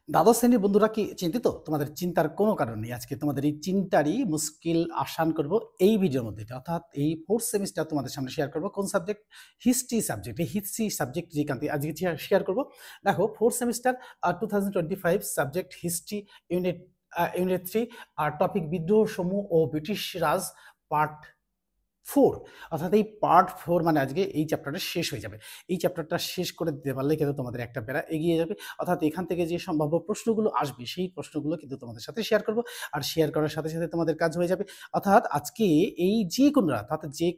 দ্বাদশ শ্রেণীর বন্ধুরা কি চিন্তিত? তোমাদের চিন্তার কোনো কারণ নেই। আজকে তোমাদের এই চিন্তারই মুশকিল আসান করব এই ভিডিওর মধ্যে। অর্থাৎ এই 4th সেমিস্টার তোমাদের সামনে শেয়ার করব। কোন সাবজেক্ট? History subject. এই হিস্ট্রি সাবজেক্ট যেখান থেকে আজকে শেয়ার করব। দেখো 4th semester 2025 subject history unit 3 আর টপিক বিদ্রোহ সমূহ ও ব্রিটিশ রাজ পার্ট 4 অর্থাৎ এই পার্ট 4 মানে আজকে এই চ্যাপ্টারটা শেষ হয়ে যাবে। এই চ্যাপ্টারটা শেষ করে দিতে পারলে কিন্তু তোমাদের একটা বেড়া এগিয়ে যাবে। অর্থাৎ এখান থেকে যে সম্ভাব্য প্রশ্নগুলো আসবে সেই প্রশ্নগুলো কিন্তু তোমাদের সাথে শেয়ার করব। আর শেয়ার করার সাথে সাথে তোমাদের কাজ হয়ে যাবে। অর্থাৎ আজকে এই যে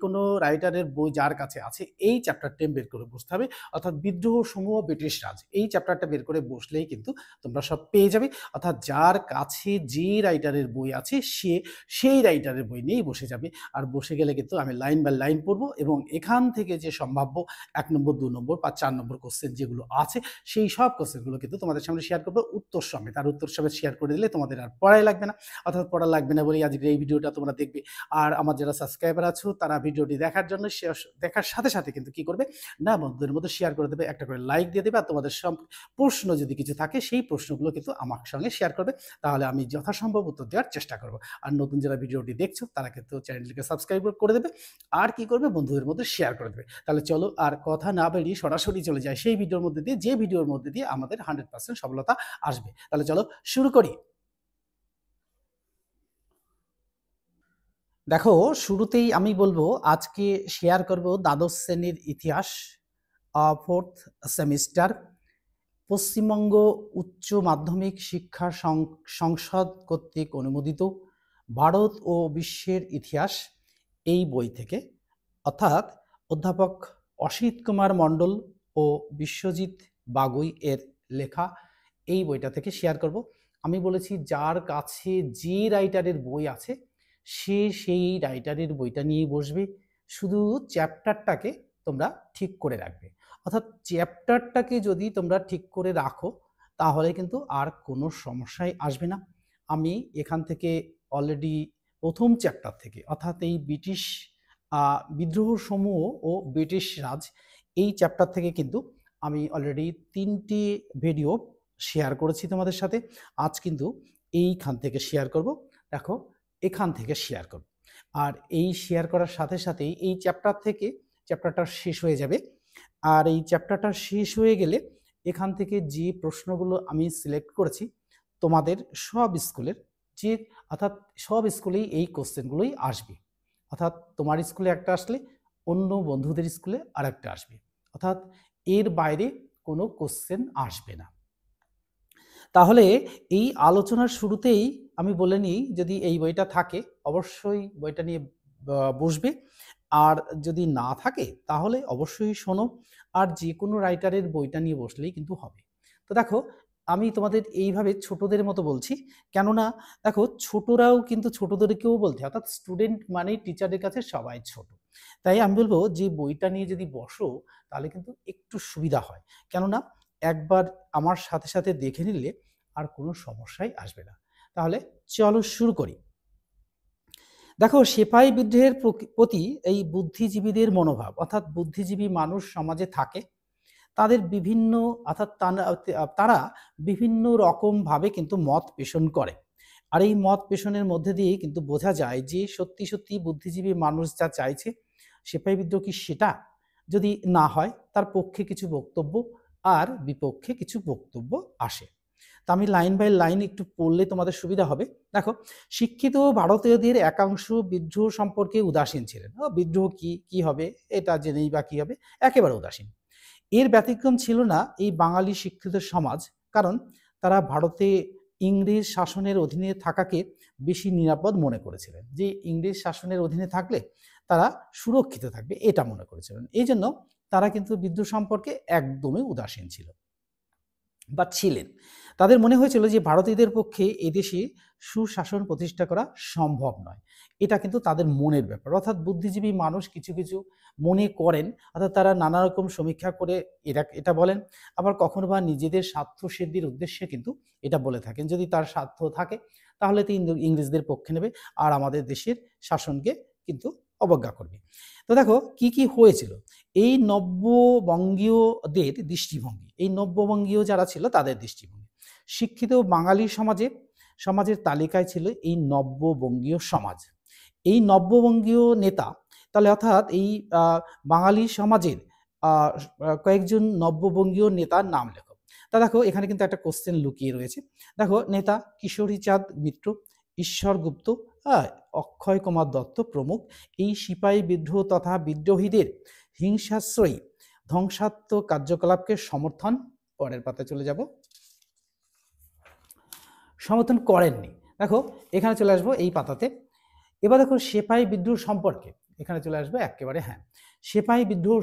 কোনো রাইটারের বই যার কাছে আছে এই চ্যাপ্টারটা বের করে বসতে হবে। অর্থাৎ বিদ্রোহ সমূহ ব্রিটিশ রাজ এই চ্যাপ্টারটা বের করে বসলেই কিন্তু তোমরা সব পেয়ে যাবে। অর্থাৎ যার কাছে যে রাইটারের বই আছে সে সেই রাইটারের বই নিয়েই বসে যাবে। আর বসে গেলে কিন্তু আমি লাইন বাই লাইন পড়বো এবং এখান থেকে যে সম্ভাব্য 1 নম্বর 2 নম্বর বা 4 নম্বর কোশ্চেন যেগুলো আছে সেই সব কোশ্চেনগুলো কিন্তু তোমাদের সামনে শেয়ার করবো উত্তর সমেত। আর উত্তর সমেত শেয়ার করে দিলে তোমাদের আর পড়াই লাগবে না। অর্থাৎ পড়া লাগবে না বলেই আজকের এই ভিডিওটা তোমরা দেখবে। আর আমার যারা সাবস্ক্রাইবার আছো তারা ভিডিওটি দেখার জন্য দেখার সাথে সাথে কিন্তু কি করবে না বন্ধুদের মধ্যে শেয়ার করে দেবে, একটা করে লাইক দিয়ে দেবে। আর তোমাদের সব প্রশ্ন যদি কিছু থাকে সেই প্রশ্নগুলো কিন্তু আমার সঙ্গে শেয়ার করবে, তাহলে আমি যথাসম্ভব উত্তর দেওয়ার চেষ্টা করবো। আর নতুন যারা ভিডিওটি দেখছো তারা কিন্তু চ্যানেলটিকে সাবস্ক্রাইব করে দেবে আর কি করবে বন্ধুদের মধ্যে শেয়ার করে দেবে। তাহলে চলো আর কথা না বেরিয়ে সরাসরি চলে যায় সেই ভিডিওর মধ্যে দিয়ে, যে ভিডিওর মধ্যে দিয়ে আমাদের 100% সফলতা আসবে। তাহলে চলো শুরু করি। দেখো শুরুতেই আমি বলবো আজকে শেয়ার করব দ্বাদশ শ্রেণীর ইতিহাস 4th সেমিস্টার পশ্চিমবঙ্গ উচ্চ মাধ্যমিক শিক্ষা সংসদ কর্তৃক অনুমোদিত ভারত ও বিশ্বের ইতিহাস এই বই থেকে, অর্থাৎ অধ্যাপক অসিত কুমার মণ্ডল ও বিশ্বজিৎ বাগুই এর লেখা এই বইটা থেকে শেয়ার করব। আমি বলেছি যার কাছে যে রাইটারের বই আছে সে সেই রাইটারের বইটা নিয়ে বসবে, শুধু চ্যাপ্টারটাকে তোমরা ঠিক করে রাখবে। অর্থাৎ চ্যাপ্টারটাকে যদি তোমরা ঠিক করে রাখো তাহলে কিন্তু আর কোনো সমস্যাই আসবে না। আমি এখান থেকে অলরেডি প্রথম চ্যাপ্টার থেকে, অর্থাৎ এই ব্রিটিশ বিদ্রোহ সমূহ ও ব্রিটিশ রাজ এই চ্যাপ্টার থেকে কিন্তু আমি অলরেডি 3টি ভিডিও শেয়ার করেছি তোমাদের সাথে। আজ কিন্তু এইখান থেকে শেয়ার করব। দেখো এখান থেকে শেয়ার করব। আর এই শেয়ার করার সাথে সাথেই এই চ্যাপ্টারটা শেষ হয়ে যাবে। আর এই চ্যাপ্টারটা শেষ হয়ে গেলে এখান থেকে যে প্রশ্নগুলো আমি সিলেক্ট করেছি তোমাদের সব স্কুলের যে, অর্থাৎ সব স্কুলেই এই কোশ্চেনগুলোই আসবে। অর্থাৎ তোমার স্কুলে একটা আসলে অন্য বন্ধুদের স্কুলে আরেকটা আসবে। অর্থাৎ এর বাইরে কোনো কোশ্চেন আসবে না। তাহলে এই আলোচনার শুরুতেই আমি বলে নিই, যদি এই বইটা থাকে অবশ্যই বইটা নিয়ে বসবে, আর যদি না থাকে তাহলে অবশ্যই শোনো। আর যে কোনো রাইটারের বইটা নিয়ে বসলেই কিন্তু হবে। তো দেখো আমি তোমাদের এইভাবে ছোটদের মতো বলছি, কেননা দেখো ছোটরাও কিন্তু ছোটদেরকেও বলতে হয়, অর্থাৎ স্টুডেন্ট মানেই টিচারের কাছে সবাই ছোট। তাই আমি বলবো যে বইটা নিয়ে যদি বসো তাহলে কিন্তু একটু সুবিধা হয়, কেননা একবার আমার সাথে সাথে দেখে নিলে আর কোনো সমস্যাই আসবে না। তাহলে চলো শুরু করি। দেখো সেপাই বিদ্রোহের প্রতি এই বুদ্ধিজীবীদের মনোভাব, অর্থাৎ বুদ্ধিজীবী মানুষ সমাজে থাকে, তাদের বিভিন্ন, অর্থাৎ তারা বিভিন্ন রকমভাবে কিন্তু মত পোষণ করে। আর এই মত পোষণের মধ্যে দিয়ে কিন্তু বোঝা যায় যে সত্যি সত্যি বুদ্ধিজীবী মানুষ যা চাইছে সেপাই বিদ্রোহ কি সেটা, যদি না হয় তার পক্ষে কিছু বক্তব্য আর বিপক্ষে কিছু বক্তব্য আসে। তা আমি লাইন বাই লাইন একটু পড়লে তোমাদের সুবিধা হবে। দেখো শিক্ষিত ভারতীয়দের একাংশ বিদ্রোহ সম্পর্কে উদাসীন ছিলেন। বিদ্রোহ কি হবে এটা জেনেই বা কি হবে, একেবারে উদাসীন। এর ব্যতিক্রম ছিল না এই বাঙালি শিক্ষিত সমাজ, কারণ তারা ভারতে ইংরেজ শাসনের অধীনে থাকাকে বেশি নিরাপদ মনে করেছিলেন, যে ইংরেজ শাসনের অধীনে থাকলে তারা সুরক্ষিত থাকবে এটা মনে করেছিলেন। এই জন্য তারা কিন্তু বিদ্রোহ সম্পর্কে একদমই উদাসীন ছিল বা ছিলেন। তাদের মনে হয়েছিল যে ভারতীয়দের পক্ষে এদেশে সুশাসন প্রতিষ্ঠা করা সম্ভব নয়। এটা কিন্তু তাদের মনের ব্যাপার, অর্থাৎ বুদ্ধিজীবী মানুষ কিছু কিছু মনে করেন, অর্থাৎ তারা নানা রকম সমীক্ষা করে এটা বলেন, আবার কখনো বা নিজেদের স্বার্থ সিদ্ধির উদ্দেশ্যে কিন্তু এটা বলে থাকেন। যদি তার স্বার্থ থাকে তাহলে তিনি ইংরেজদের পক্ষে নেবে আর আমাদের দেশের শাসনকে কিন্তু অবজ্ঞা করবে। তো দেখো কি কি হয়েছিল এই নব্যবঙ্গীয়দের দৃষ্টিভঙ্গি, এই নব্যবঙ্গীয় যারা ছিল তাদের দৃষ্টিভঙ্গি। শিক্ষিত বাঙালি সমাজের তালিকায় ছিল এই নব্যবঙ্গীয় সমাজ। এই নব্যবঙ্গীয় নেতা, তাহলে অর্থাৎ এই বাঙালি সমাজের কয়েকজন নব্যবঙ্গীয় নেতার নাম লেখো। তা দেখো এখানে কিন্তু একটা কোশ্চেন লুকিয়ে রয়েছে। দেখো নেতা কিশোরীচাঁদ মিত্র, ঈশ্বর গুপ্ত, অক্ষয় কুমার দত্ত প্রমুখ এই সিপাহী বিদ্রোহ তথা বিদ্রোহীদের হিংসাশ্রয়ী ধ্বংসাত্মক কার্যকলাপকে সমর্থন, পরের পাতায় চলে যাব, সমর্থন করেননি। দেখো এখানে চলে আসবো এই পাতাতে। এবার দেখো সিপাহী বিদ্রোহ সম্পর্কে, এখানে চলে আসবো একেবারে, হ্যাঁ, সিপাহী বিদ্রোহ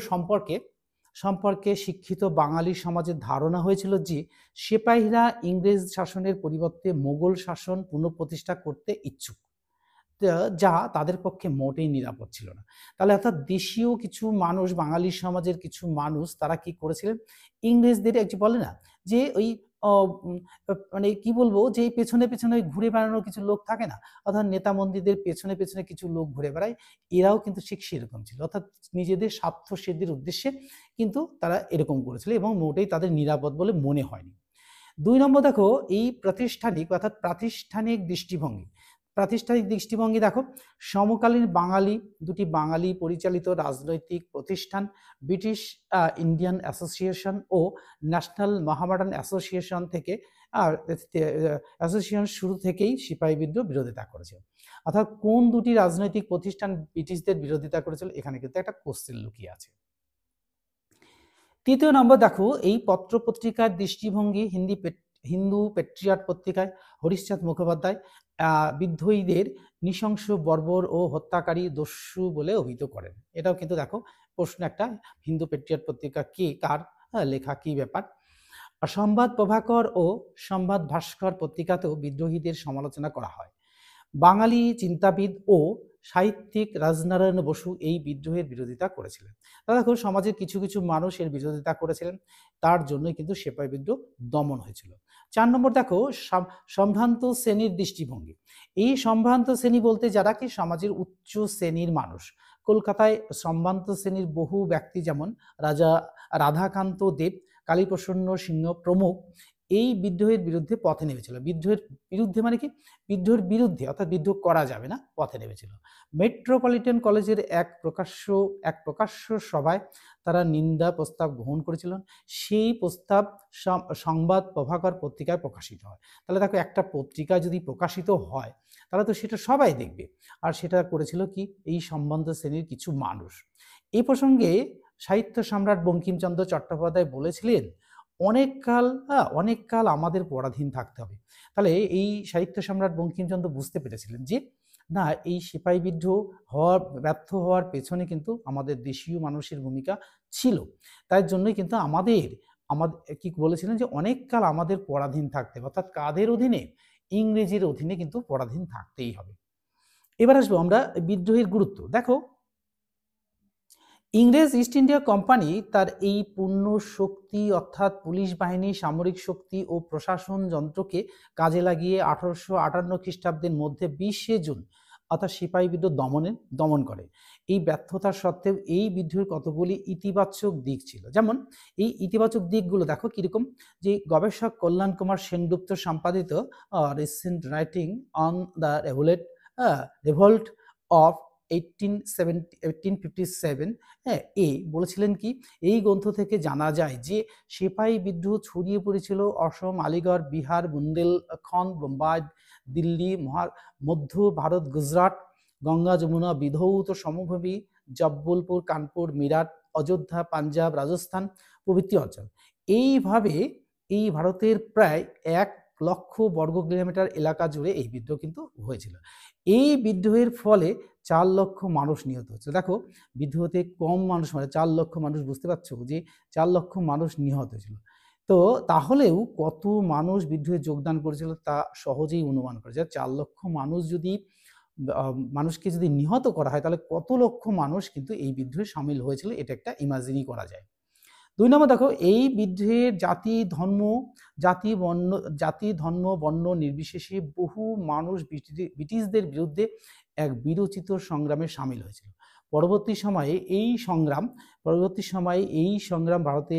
সম্পর্কে শিক্ষিত বাঙালি সমাজের ধারণা হয়েছিল যে সিপাহীরা ইংরেজ শাসনের পরিবর্তে মোগল শাসন পুনঃপ্রতিষ্ঠা করতে ইচ্ছুক, যা তাদের পক্ষে মোটেই নিরাপদ ছিল না। তাহলে অর্থাৎ দেশীয় কিছু মানুষ, বাঙালি সমাজের কিছু মানুষ, তারা কি করেছিলেন, ইংরেজদের একটু বলে না যে ওই মানে কি বলবো, যে পেছনে পেছনে ঘুরে বেড়ানো কিছু লোক থাকে না, অর্থাৎ নেতা মন্ত্রীদের পেছনে পেছনে কিছু লোক ঘুরে বেড়ায়, এরাও কিন্তু ঠিক সেরকম ছিল, অর্থাৎ নিজেদের স্বার্থ সিদ্ধির উদ্দেশ্যে কিন্তু তারা এরকম করেছিল এবং মোটেই তাদের নিরাপদ বলে মনে হয়নি। 2 নম্বর দেখো এই প্রাতিষ্ঠানিক দৃষ্টিভঙ্গি দেখো, সমকালীন দুটি বাঙালি পরিচালিত রাজনৈতিক প্রতিষ্ঠান ব্রিটিশ ইন্ডিয়ান অ্যাসোসিয়েশন ও ন্যাশনাল মোহামেডান অ্যাসোসিয়েশন শুরু থেকেই সিপাহী বিদ্রোহ বিরোধিতা করেছে। অর্থাৎ কোন দুটি রাজনৈতিক প্রতিষ্ঠান ব্রিটিশদের বিরোধিতা করেছিল, এখানে কিন্তু একটা কোশ্চেন লুকিয়ে আছে। 3 নম্বর দেখো এই পত্রপত্রিকার দৃষ্টিভঙ্গি, হিন্দু পেট্রিয়ট পত্রিকায় হরিশচাঁদ মুখোপাধ্যায় বিদ্রোহীদের নৃশংস, বর্বর ও হত্যাকারী দস্যু বলে অভিহিত করেন। এটাও কিন্তু দেখো প্রশ্ন একটা, হিন্দু পেট্রিয়ট পত্রিকা কে, কার লেখা, কি ব্যাপার। সংবাদ প্রভাকর ও সংবাদ ভাস্কর পত্রিকাতেও বিদ্রোহীদের সমালোচনা করা হয়। বাঙালি চিন্তাবিদ ও সাহিত্যিক রাজনারায়ণ বসু এই বিদ্রোহের বিরোধিতা করেছিলেন। তারা দেখো সমাজের কিছু কিছু মানুষ এর বিরোধিতা করেছিলেন, তার জন্যই কিন্তু সিপাহী বিদ্রোহ দমন হয়েছিল। 4 নম্বর দেখো সম্ভ্রান্ত শ্রেণীর দৃষ্টিভঙ্গি। এই সম্ভ্রান্ত শ্রেণী বলতে যারা কি সমাজের উচ্চ শ্রেণীর মানুষ। কলকাতায় সম্ভ্রান্ত শ্রেণীর বহু ব্যক্তি যেমন রাধাকান্ত দেব, কালীপ্রসন্ন সিংহ প্রমুখ এই বিদ্রোহের বিরুদ্ধে পথে নেমেছিল। বিদ্রোহের বিরুদ্ধে মানে কি, বিদ্রোহের বিরুদ্ধে, অর্থাৎ বিদ্রোহ করা যাবে না, পথে নেমেছিল। মেট্রোপলিটন কলেজের এক প্রকাশ্য সভায় তারা নিন্দা প্রস্তাব গ্রহণ করেছিলেন। সেই প্রস্তাব সংবাদ প্রভাকর পত্রিকায় প্রকাশিত হয়। তাহলে দেখো একটা পত্রিকা যদি প্রকাশিত হয় তাহলে তো সেটা সবাই দেখবে, আর সেটা করেছিল কি এই সম্ভ্রান্ত শ্রেণীর কিছু মানুষ। এই প্রসঙ্গে সাহিত্য সম্রাট বঙ্কিমচন্দ্র চট্টোপাধ্যায় বলেছিলেন, অনেক কাল আমাদের পরাধীন থাকতে হবে। তাহলে এই সাহিত্য সম্রাট বঙ্কিমচন্দ্র বুঝতে পেরেছিলেন যে না, এই সিপাহী বিদ্রোহ ব্যর্থ হওয়ার পেছনে কিন্তু আমাদের দেশীয় মানুষের ভূমিকা ছিল। তাই জন্যই কিন্তু আমাদের কি বলেছিলেন যে অনেক কাল আমাদের পরাধীন থাকতে হবে, অর্থাৎ কাদের অধীনে, ইংরেজির অধীনে কিন্তু পরাধীন থাকতেই হবে। এবার আসবো আমরা বিদ্রোহের গুরুত্ব। দেখো ইংরেজ ইস্ট ইন্ডিয়া কোম্পানি তার এই পূর্ণ শক্তি অর্থাৎ পুলিশ বাহিনী, সামরিক শক্তি ও প্রশাসন যন্ত্রকে কাজে লাগিয়ে 1858 খ্রিস্টাব্দের মধ্যে 20শে জুন অর্থাৎ সিপাহী বিদ্রোহ দমন করে। এই ব্যর্থতার সত্ত্বেও এই বিদ্রোহের কতগুলি ইতিবাচক দিক ছিল। যেমন এই ইতিবাচক দিকগুলো দেখো কিরকম, যে গবেষক কল্যাণ কুমার সেনগুপ্ত সম্পাদিত recent writing on the revolt of 1857 বলেছিলেন কি, এই গ্রন্থ থেকে জানা যায় যে সিপাহী বিদ্রোহ ছড়িয়ে পড়েছিল অসম, আলিগড়, বিহার, বুন্দেলখণ্ড, বোম্বাই, দিল্লি, মধ্য ভারত, গুজরাট, গঙ্গা যমুনা বিধৌত সমভূমি, জব্বলপুর, কানপুর, মিরাট, অযোধ্যা, পাঞ্জাব, রাজস্থান প্রভৃতি অঞ্চল। এইভাবে এই ভারতের প্রায় 1 লক্ষ বর্গ কিলোমিটার এলাকা জুড়ে এই বিদ্রোহ কিন্তু হয়েছিল। এই বিদ্রোহের ফলে 4 লক্ষ মানুষ নিহত হচ্ছে। দেখো বিদ্রোহতে কম মানুষ, মানে 4 লক্ষ মানুষ, বুঝতে পারছো যে 4 লক্ষ মানুষ নিহত হয়েছিল। তো তাহলেও কত মানুষ বিদ্রোহে যোগদান করেছিল তা সহজেই অনুমান করা যায়। 4 লক্ষ মানুষ যদি মানুষকে যদি নিহত করা হয় তাহলে কত লক্ষ মানুষ কিন্তু এই বিদ্রোহে সামিল হয়েছিল, এটা একটা ইমাজিনই করা যায়। 2 নম্বর দেখো এই বিদ্রোহের জাতি ধর্ম বর্ণ নির্বিশেষে বহু মানুষ ব্রিটিশদের বিরুদ্ধে এক বিরচিত সংগ্রামে সামিল হয়েছিল। পরবর্তী সময়ে এই সংগ্রাম ভারতে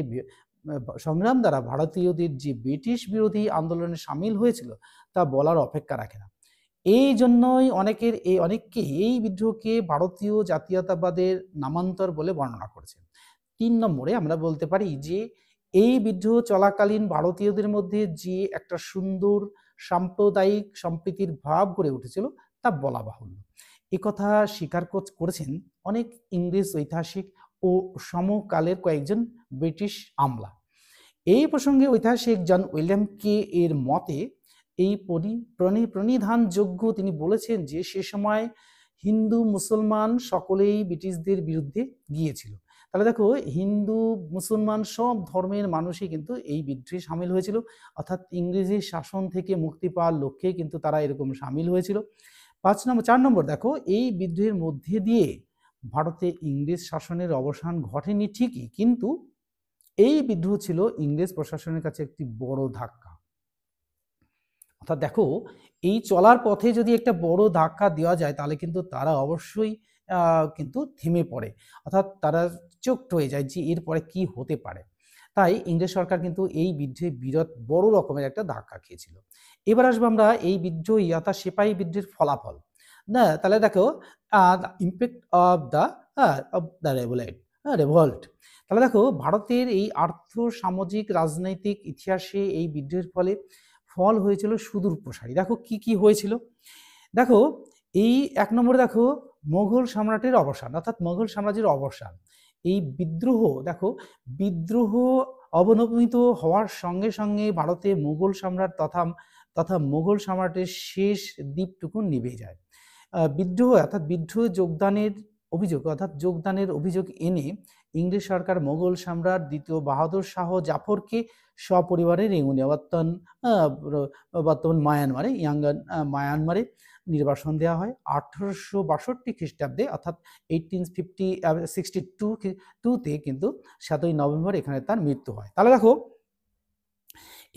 সংগ্রাম দ্বারা ভারতীয়দের যে ব্রিটিশ বিরোধী আন্দোলনে সামিল হয়েছিল তা বলার অপেক্ষা রাখে না। এই জন্যই অনেককে এই বিদ্রোহকে ভারতীয় জাতীয়তাবাদের নামান্তর বলে বর্ণনা করেছে। ৩ নম্বরে আমরা বলতে পারি যে এই বিদ্রোহ চলাকালীন ভারতীয়দের মধ্যে যে একটা সুন্দর সাম্প্রদায়িক সম্প্রীতির ভাব গড়ে উঠেছিল তা বলা বাহুল্য। একথা স্বীকার করেছেন অনেক ইংরেজ ঐতিহাসিক ও সমকালের কয়েকজন ব্রিটিশ আমলা। এই প্রসঙ্গে ঐতিহাসিক জন উইলিয়াম কে এর মতে এই প্রণিধানযোগ্য, তিনি বলেছেন যে সে সময় হিন্দু মুসলমান সকলেই ব্রিটিশদের বিরুদ্ধে গিয়েছিল। তাহলে দেখো, হিন্দু মুসলমান সব ধর্মের মানুষই কিন্তু এই বিদ্রোহে সামিল হয়েছিল, অর্থাৎ ইংরেজি শাসন থেকে মুক্তি পাওয়ার লক্ষ্যে কিন্তু তারা এরকম সামিল হয়েছিল। 4 নম্বর দেখো, এই বিদ্রোহের মধ্যে দিয়ে ভারতে ইংরেজ শাসনের অবসান ঘটেনি ঠিকই, কিন্তু এই বিদ্রোহ ছিল ইংরেজ প্রশাসনের কাছে একটি বড় ধাক্কা। অর্থাৎ দেখো, এই চলার পথে যদি একটা বড় ধাক্কা দেওয়া যায় তাহলে কিন্তু তারা অবশ্যই কিন্তু থেমে পড়ে, অর্থাৎ তারা চোখড হয়ে যায় যে এরপরে কি হতে পারে। তাই ইংরেজ সরকার কিন্তু এই বিদ্রোহে বিরাট বড় রকমের একটা ধাক্কা খেয়েছিল। এবার আসবো আমরা এই বিদ্রোহী অর্থাৎ সিপাহী বিদ্রোহের ফলাফল না। তাহলে দেখো, ইম্প্যাক্ট অফ দ্য রেভল্ট। তাহলে দেখো, ভারতের এই আর্থ সামাজিক রাজনৈতিক ইতিহাসে এই বিদ্রোহের ফল হয়েছিল সুদূর প্রসারী। দেখো কি কি হয়েছিল। দেখো, এই 1 নম্বরে দেখো, মোগল সম্রাটের অবসান, অর্থাৎ মোগল সাম্রাজ্যের অবসান। এই বিদ্রোহ, দেখো, বিদ্রোহ অবনমিত হওয়ার সঙ্গে সঙ্গে ভারতে মুঘল সম্রাট তথা মুঘল সম্রাটের শেষ দ্বীপটুকু নিভে যায়। বিদ্রোহে যোগদানের অভিযোগ এনে ইংরেজ সরকার মোগল সম্রাট দ্বিতীয় বাহাদুর শাহ জাফরকে সপরিবারে রেঙ্গুনিয়া বর্তমান মায়ানমারে নির্বাসন দেওয়া হয়। 1862 খ্রিস্টাব্দে, অর্থাৎ 1862-তে কিন্তু 7ই নভেম্বর এখানে তার মৃত্যু হয়। তাহলে দেখো,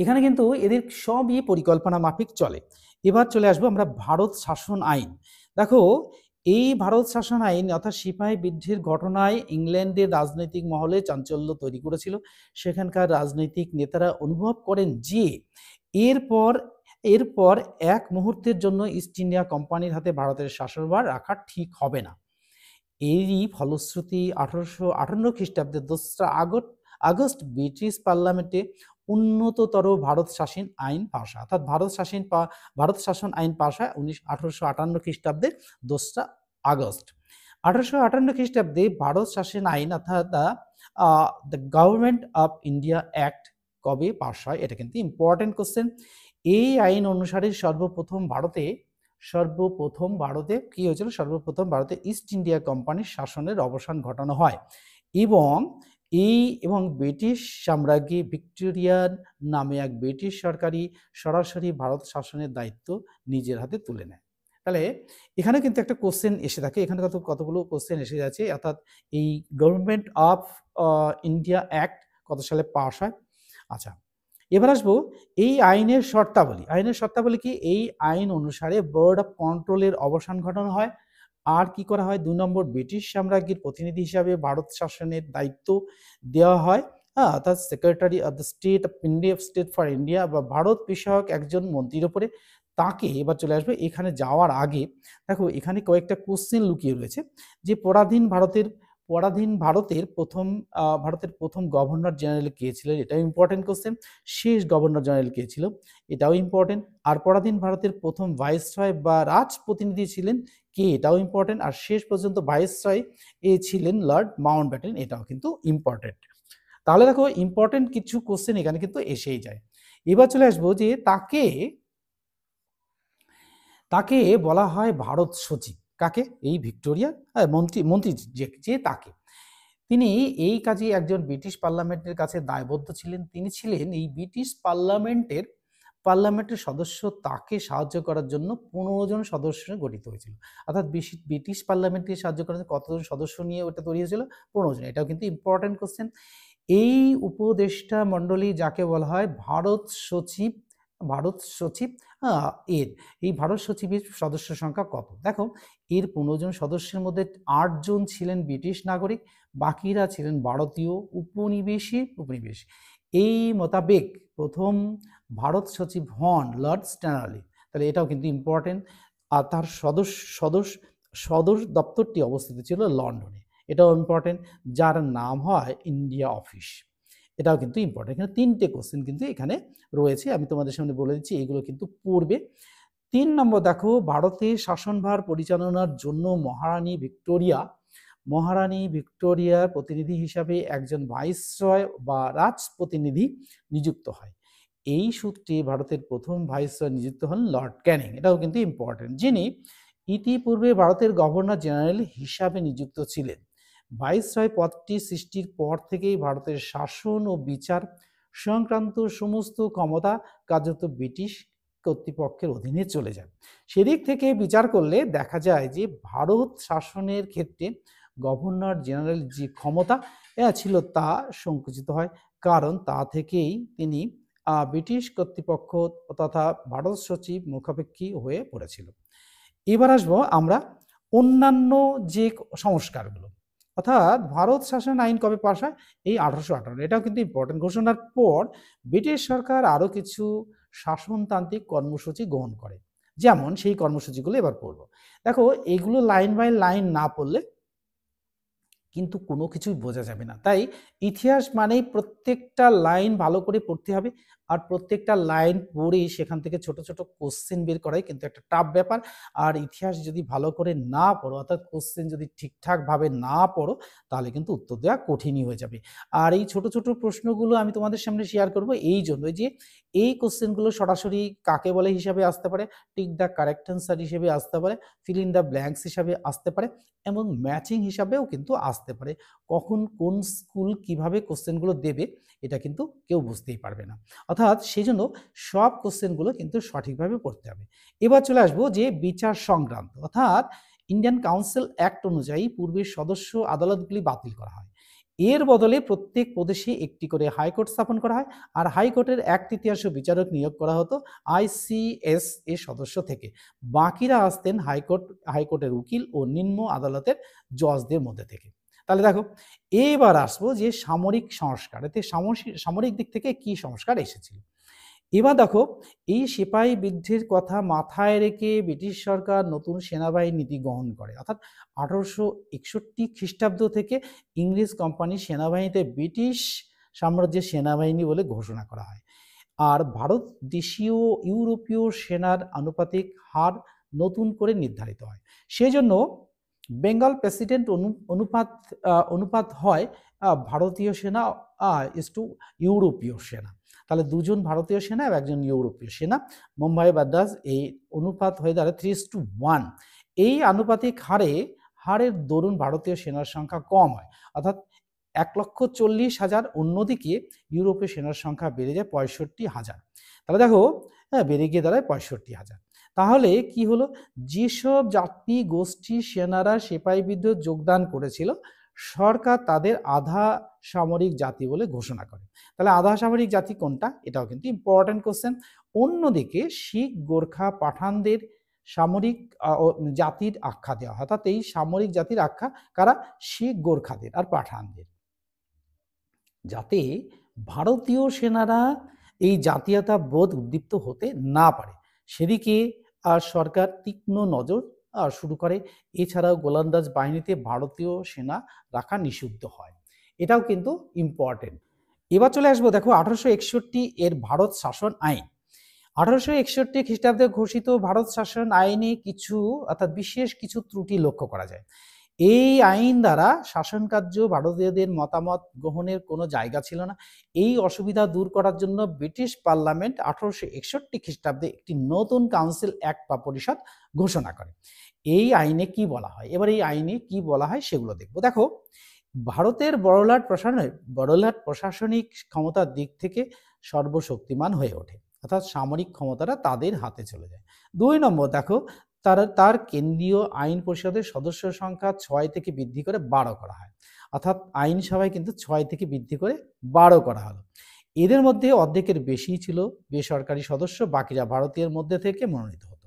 এখানে কিন্তু এদের সবই পরিকল্পনা মাফিক চলে। এবার চলে আসবো আমরা ভারত শাসন আইন। দেখো, এই ভারত শাসন আইন অর্থাৎ সিপাহী বিদ্রোহের ঘটনায় ইংল্যান্ডের রাজনৈতিক মহলে চাঞ্চল্য তৈরি করেছিল। সেখানকার রাজনৈতিক নেতারা অনুভব করেন যে এরপর এক মুহূর্তের জন্য ইস্ট ইন্ডিয়া কোম্পানির হাতে ভারতের শাসনভার রাখা ঠিক হবে না। এরই ফলশ্রুতি 1858 খ্রিস্টাব্দে 2 আগস্ট ব্রিটিশ পার্লামেন্টে উন্নততর ভারত শাসন আইন পাশ হয়, অর্থাৎ ভারত শাসন আইন পাশ হয় 1858 খ্রিস্টাব্দে 2 আগস্ট। 1858 খ্রিস্টাব্দে ভারত শাসন আইন অর্থাৎ the government of India act কবে পাশ হয়, এটা কিন্তু ইম্পর্টেন্ট কোশ্চেন। এই আইন অনুসারে সর্বপ্রথম ভারতে কি হয়েছিল, সর্বপ্রথম ভারতে ইস্ট ইন্ডিয়া কোম্পানির শাসনের অবসান ঘটানো হয় এবং ব্রিটিশ সাম্রাজ্ঞী ভিক্টোরিয়ান নামে এক ব্রিটিশ সরকারি সরাসরি ভারত শাসনের দায়িত্ব নিজের হাতে তুলে নেয়। তাহলে এখানে কিন্তু একটা কোশ্চেন এসে থাকে, এখানে কতগুলো কোশ্চেন এসে যাচ্ছে, অর্থাৎ এই গভর্নমেন্ট অফ ইন্ডিয়া অ্যাক্ট কত সালে পাস হয়। আচ্ছা, এবার আসবো এই আইনের শর্তাবলী কি। এই আইন অনুসারে বোর্ড অফ কন্ট্রোলের অবসান ঘটানো হয়। আর কি করা হয়, 2 নম্বর, ব্রিটিশ সাম্রাজ্যের প্রতিনিধি হিসাবে ভারত শাসনের দায়িত্ব দেওয়া হয়, অর্থাৎ secretary of the state for India বা ভারত বিষয়ক একজন মন্ত্রীর উপরে। তাকে এবার চলে আসবে, এখানে যাওয়ার আগে দেখো এখানে কয়েকটা কোশ্চেন লুকিয়ে রয়েছে যে পরাধীন ভারতের প্রথম গভর্নর জেনারেল কে ছিলেন, এটাও ইম্পর্টেন্ট কোশ্চেন। শেষ গভর্নর জেনারেল কে ছিল, এটাও ইম্পর্টেন্ট। আর পরাধীন ভারতের প্রথম ভাইসরয় বা রাজ প্রতিনিধি ছিলেন কে, এটাও ইম্পর্টেন্ট। আর শেষ পর্যন্ত ভাইসরয় ছিলেন লর্ড মাউন্টব্যাটেন, এটাও কিন্তু ইম্পর্টেন্ট। তাহলে দেখো, ইম্পর্টেন্ট কিছু কোশ্চেন এখানে কিন্তু এসেই যায়। এবার চলে আসবো যে তাকে বলা হয় ভারত সচিব। কাকে? এই ভিক্টোরিয়া মন্ত্রী যে তাকে, তিনি এই কাজে একজন ব্রিটিশ পার্লামেন্টের কাছে দায়বদ্ধ ছিলেন। তিনি ছিলেন এই ব্রিটিশ পার্লামেন্টের সদস্য। তাকে সাহায্য করার জন্য 15 জন সদস্য গঠিত হয়েছিল, অর্থাৎ ব্রিটিশ পার্লামেন্টকে সাহায্য করার জন্য কতজন সদস্য নিয়ে ওটা তৈরি হয়েছিল, 15 জন। এটাও কিন্তু ইম্পর্টেন্ট কোশ্চেন। এই উপদেষ্টা মণ্ডলী যাকে বলা হয় ভারত সচিব এই ভারত সচিবের সদস্য সংখ্যা কত? দেখো, এর 15 জন সদস্যের মধ্যে 8 জন ছিলেন ব্রিটিশ নাগরিক, বাকিরা ছিলেন ভারতীয় উপনিবেশী। এই মোতাবেক প্রথম ভারত সচিব হন লর্ড স্ট্যানারলি। তাহলে এটাও কিন্তু ইম্পর্টেন্ট। আর তার সদর দপ্তরটি অবস্থিত ছিল লন্ডনে, এটাও ইম্পর্টেন্ট, যার নাম হয় ইন্ডিয়া অফিস। এটাও কিন্তু ইম্পর্টেন্ট। এখানে 3টে কোশ্চেন কিন্তু এখানে রয়েছে, আমি তোমাদের সামনে বলে দিচ্ছি, এগুলো কিন্তু পড়বে। 3 নম্বর দেখো, ভারতে শাসনভার পরিচালনার জন্য মহারানী ভিক্টোরিয়ার প্রতিনিধি হিসাবে একজন ভাইসরয় বা রাজ প্রতিনিধি নিযুক্ত হয়। এই সূত্রে ভারতের প্রথম ভাইসরয় নিযুক্ত হন লর্ড ক্যানিং। এটাও কিন্তু ইম্পর্টেন্ট, যিনি ইতিপূর্বে ভারতের গভর্নর জেনারেল হিসাবে নিযুক্ত ছিলেন। ভাইসরয় পদটি সৃষ্টির পর থেকেই ভারতের শাসন ও বিচার সংক্রান্ত সমস্ত ক্ষমতা কার্যত ব্রিটিশ কর্তৃপক্ষের অধীনে চলে যায়। সেদিক থেকে বিচার করলে দেখা যায় যে ভারত শাসনের ক্ষেত্রে গভর্নর জেনারেল যে ক্ষমতা ছিল তা সংকুচিত হয়, কারণ তা থেকেই তিনি ব্রিটিশ কর্তৃপক্ষ তথা ভারত সচিব মুখাপেক্ষী হয়ে পড়েছিল। এবার আসবো আমরা অন্যান্য যে সংস্কারগুলো, অর্থাৎ ভারত শাসন আইন কবে পাশ হয়? এই 1858। এটাও কিন্তু ইম্পর্টেন্ট। ঘোষণার পর ব্রিটিশ সরকার আরও কিছু শাসনতান্ত্রিক কর্মসূচি গ্রহণ করে, যেমন সেই কর্মসূচিগুলো এবার পড়ব। দেখো, এগুলো লাইন বাই লাইন না পড়লে কিন্তু কোনো কিছুই বোঝা যাবে না। তাই ইতিহাস মানেই প্রত্যেকটা লাইন ভালো করে পড়তে হবে, আর প্রত্যেকটা লাইন পড়ে সেখান থেকে ছোট ছোট কোশ্চেন বের করাই কিন্তু একটা টাফ ব্যাপার। আর ইতিহাস যদি ভালো করে না পড়ো, অর্থাৎ কোশ্চেন যদি ঠিকঠাকভাবে না পড়ো, তাহলে কিন্তু উত্তর দেওয়া কঠিনই হয়ে যাবে। আর এই ছোট ছোট প্রশ্নগুলো আমি তোমাদের সামনে শেয়ার করব এই জন্যই যে এই কোশ্চেনগুলো সরাসরি কাকে বলে হিসাবে আসতে পারে, টিক দ্য কারেক্ট অ্যান্সার হিসেবে আসতে পারে, ফিল ইন দ্য ব্ল্যাঙ্কস হিসাবে আসতে পারে, এবং ম্যাচিং হিসাবেও কিন্তু আসতে পারে। কখন কোন স্কুল কিভাবে কোশ্চেনগুলো দেবে এটা কিন্তু কেউ বুঝতেই পারবে না। অর্থাৎ সেই জন্য সব কোশ্চেনগুলো কিন্তু সঠিকভাবে পড়তে হবে। এবার চলে আসবো যে বিচার সংক্রান্ত, অর্থাৎ ইন্ডিয়ান কাউন্সিল অ্যাক্ট অনুযায়ী পূর্বের সদস্য আদালতগুলি বাতিল করা হয়। এর বদলে প্রত্যেক প্রদেশে একটি করে হাইকোর্ট স্থাপন করা হয়, আর হাইকোর্টের 1/3 বিচারক নিয়োগ করা হতো ICS এর সদস্য থেকে। বাকিরা আসতেন হাইকোর্টের উকিল ও নিম্ন আদালতের জজদের মধ্যে থেকে। তাহলে দেখো, এবার আসবো যে সামরিক সংস্কার, এতে সামরিক দিক থেকে কি সংস্কার এসেছিল। এবার দেখো, এই সিপাহী বিদ্রোহের কথা মাথায় রেখে ব্রিটিশ সরকার নতুন সেনাবাহিনী নীতি গ্রহণ করে, অর্থাৎ 1861 খ্রিস্টাব্দ থেকে ইংরেজ কোম্পানির সেনাবাহিনীতে ব্রিটিশ সাম্রাজ্যের সেনাবাহিনী বলে ঘোষণা করা হয়। আর ভারত দেশীয় ইউরোপীয় সেনার আনুপাতিক হার নতুন করে নির্ধারিত হয়। সেজন্য বেঙ্গল প্রেসিডেন্ট অনুপাত হয় ভারতীয় সেনা ইস টু ইউরোপীয় সেনা। তাহলে 2জন ভারতীয় সেনা এবং 1জন ইউরোপীয় সেনা, মুম্বাই মাদ্রাজ, এই অনুপাত হয়ে দাঁড়ায় 3:1। এই আনুপাতিক হারের দরুন ভারতীয় সেনার সংখ্যা কম হয়, অর্থাৎ 1,40,000। অন্যদিকে ইউরোপীয় সেনার সংখ্যা বেড়ে যায় 65,000। তাহলে দেখো, হ্যাঁ, বেড়ে গিয়ে দাঁড়ায় 65,000। তাহলে কি হলো, যেসব জাতি গোষ্ঠী সেনারা সিপাহী বিদ্রোহে যোগদান করেছিল, সরকার তাদের আধা সামরিক জাতি বলে ঘোষণা করে। তাহলে আধা সামরিক জাতি কোনটা, এটাও কিন্তু ইম্পর্টেন্ট কোশ্চেন। অন্যদিকে শিখ, গোর্খা, পাঠানদের সামরিক জাতির আখ্যা দেওয়া হয়, অর্থাৎ এই সামরিক জাতির আখ্যা কারা? শিখ, গোর্খাদের আর পাঠানদের, যাতে ভারতীয় সেনারা এই জাতীয়তা বোধ উদ্দীপ্ত হতে না পারে, সেদিকে সরকার তীক্ষ্ণ নজর শুরু করে। এছাড়াও গোলন্দাজ বাহিনীতে ভারতীয় সেনা রাখা নিষিদ্ধ হয়। এটাও কিন্তু ইম্পর্টেন্ট। এবার চলে আসবো, দেখো 1861 এর ভারত শাসন আইন। 1861 খ্রিস্টাব্দে ঘোষিত ভারত শাসন আইনে কিছু, অর্থাৎ বিশেষ কিছু ত্রুটি লক্ষ্য করা যায়। এই আইন দ্বারা শাসন কার্য ভারতীয়দের মতামত গ্রহণের কোনো জায়গা ছিল না। এই অসুবিধা দূর করার জন্য ব্রিটিশ পার্লামেন্ট 1861 খ্রিস্টাব্দে একটি নতুন কাউন্সিল অ্যাক্ট বা পরিষদ ঘোষণা করে। এই আইনে কি বলা হয়, এবার এই আইনে কি বলা হয় সেগুলো দেখবো। দেখো, ভারতের বড়লাট প্রশাসনিক ক্ষমতার দিক থেকে সর্বশক্তিমান হয়ে ওঠে, অর্থাৎ সামরিক ক্ষমতাটা তাদের হাতে চলে যায়। 2 নম্বর দেখো, তার কেন্দ্রীয় আইন পরিষদের সদস্য সংখ্যা 6 থেকে বৃদ্ধি করে 12 করা হয়, অর্থাৎ আইনসভায় কিন্তু 6 থেকে বৃদ্ধি করে 12 করা হলো। এদের মধ্যে অর্ধেকের বেশি ছিল বেসরকারি সদস্য, বাকিরা ভারতীয়ের মধ্যে থেকে মনোনীত হতো।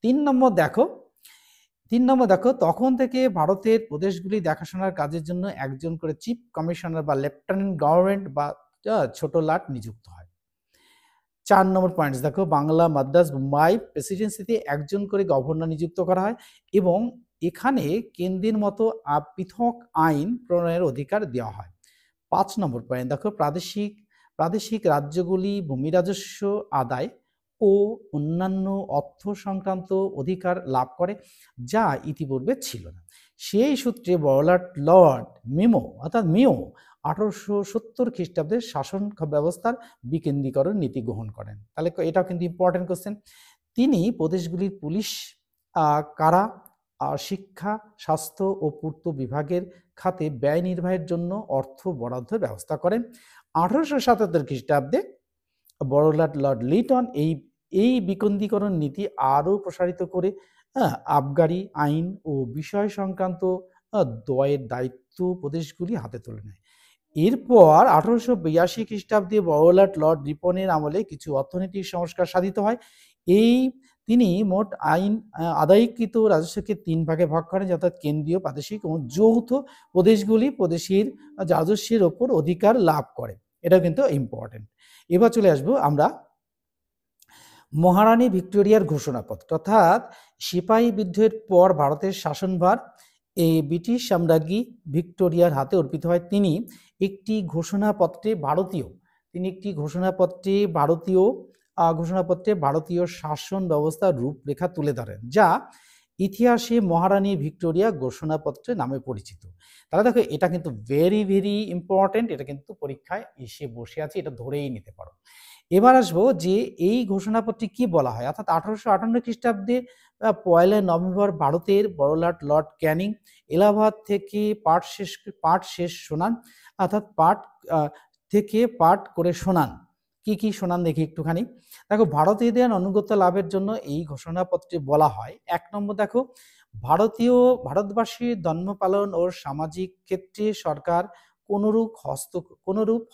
3 নম্বর দেখো, তখন থেকে ভারতের প্রদেশগুলি দেখাশোনার কাজের জন্য একজন করে চিফ কমিশনার বা লেফটেন্যান্ট গভর্নমেন্ট বা ছোট লাট নিযুক্ত হয়। 4 নম্বর পয়েন্টস দেখো, বাংলা, মাদ্রাজ, মুম্বাই প্রেসিডেন্সিতে একজন করে গভর্নর নিযুক্ত করা হয় এবং এখানে কেন্দ্রের মতো পৃথক আইন প্রণয়নের অধিকার দেওয়া হয়। 5 নম্বর পয়েন্ট দেখো, প্রাদেশিক রাজ্যগুলি ভূমি রাজস্ব আদায় ও অন্যান্য অর্থ সংক্রান্ত অধিকার লাভ করে, যা ইতিপূর্বে ছিল না। সেই সূত্রে বড়লাট লর্ড মিও 1870 খ্রিস্টাব্দে শাসন ব্যবস্থার বিকেন্দ্রীকরণ নীতি গ্রহণ করেন। তাহলে এটাও কিন্তু ইম্পর্টেন্ট কোশ্চেন। তিনি প্রদেশগুলির পুলিশ, কারা, শিক্ষা, স্বাস্থ্য ও পূর্ত বিভাগের খাতে ব্যয় নির্বাহের জন্য অর্থ বরাদ্দের ব্যবস্থা করেন। 1877 খ্রিস্টাব্দে বড়লাট লর্ড লিটন এই বিকেন্দ্রীকরণ নীতি আরও প্রসারিত করে আবগারি আইন ও বিষয় সংক্রান্ত দয়ের দায়িত্ব প্রদেশগুলি হাতে তুলে নেয়। এরপর 1882 খ্রিস্টাব্দে বড়লাট লর্ড রিপনের আমলে কিছু অর্থনৈতিক সংস্কার সাধিত হয়। তিনি মোট আইন আদায়কৃত রাজস্বকে 3 ভাগে ভাগ করেন, অর্থাৎ কেন্দ্রীয়, প্রাদেশিক এবং যৌথ। প্রদেশগুলি প্রদেশের রাজস্বের ওপর অধিকার লাভ করে। এটা কিন্তু ইম্পর্টেন্ট। এবার চলে আসবো আমরা মহারানী ভিক্টোরিয়ার ঘোষণাপত্র, অর্থাৎ সিপাহী বিদ্রোহের পর ভারতের শাসনভার এই ব্রিটিশ সাম্রাজ্ঞী ভিক্টোরিয়ার হাতে অর্পিত হয়। তিনি একটি ঘোষণাপত্রে ভারতীয় শাসন ব্যবস্থার রূপরেখা তুলে ধরেন, যা ইতিহাসে মহারানী ভিক্টোরিয়া ঘোষণাপত্রে নামে পরিচিত। তাহলে দেখো, এটা কিন্তু ভেরি ভেরি ইম্পর্টেন্ট। এটা কিন্তু পরীক্ষায় এসে বসে আছে, এটা ধরেই নিতে পারো। এবার আসবো যে এই ঘোষণাপত্রে কি বলা হয়, অর্থাৎ 1858 খ্রিস্টাব্দে 1 নভেম্বর ভারতের বড়লাট লর্ড ক্যানিং এলাহাবাদ থেকে পাঠ শেষ শোনান, অর্থাৎ পাঠ করে শোনান। কি শোনান দেখি একটুখানি। দেখো, ভারতীয়দের আনুগত্য লাভের জন্য এই ঘোষণাপত্রে বলা হয়, 1 নম্বর দেখো, ভারতবাসীর ধর্ম পালন ও সামাজিক ক্ষেত্রে সরকার কোনরূপ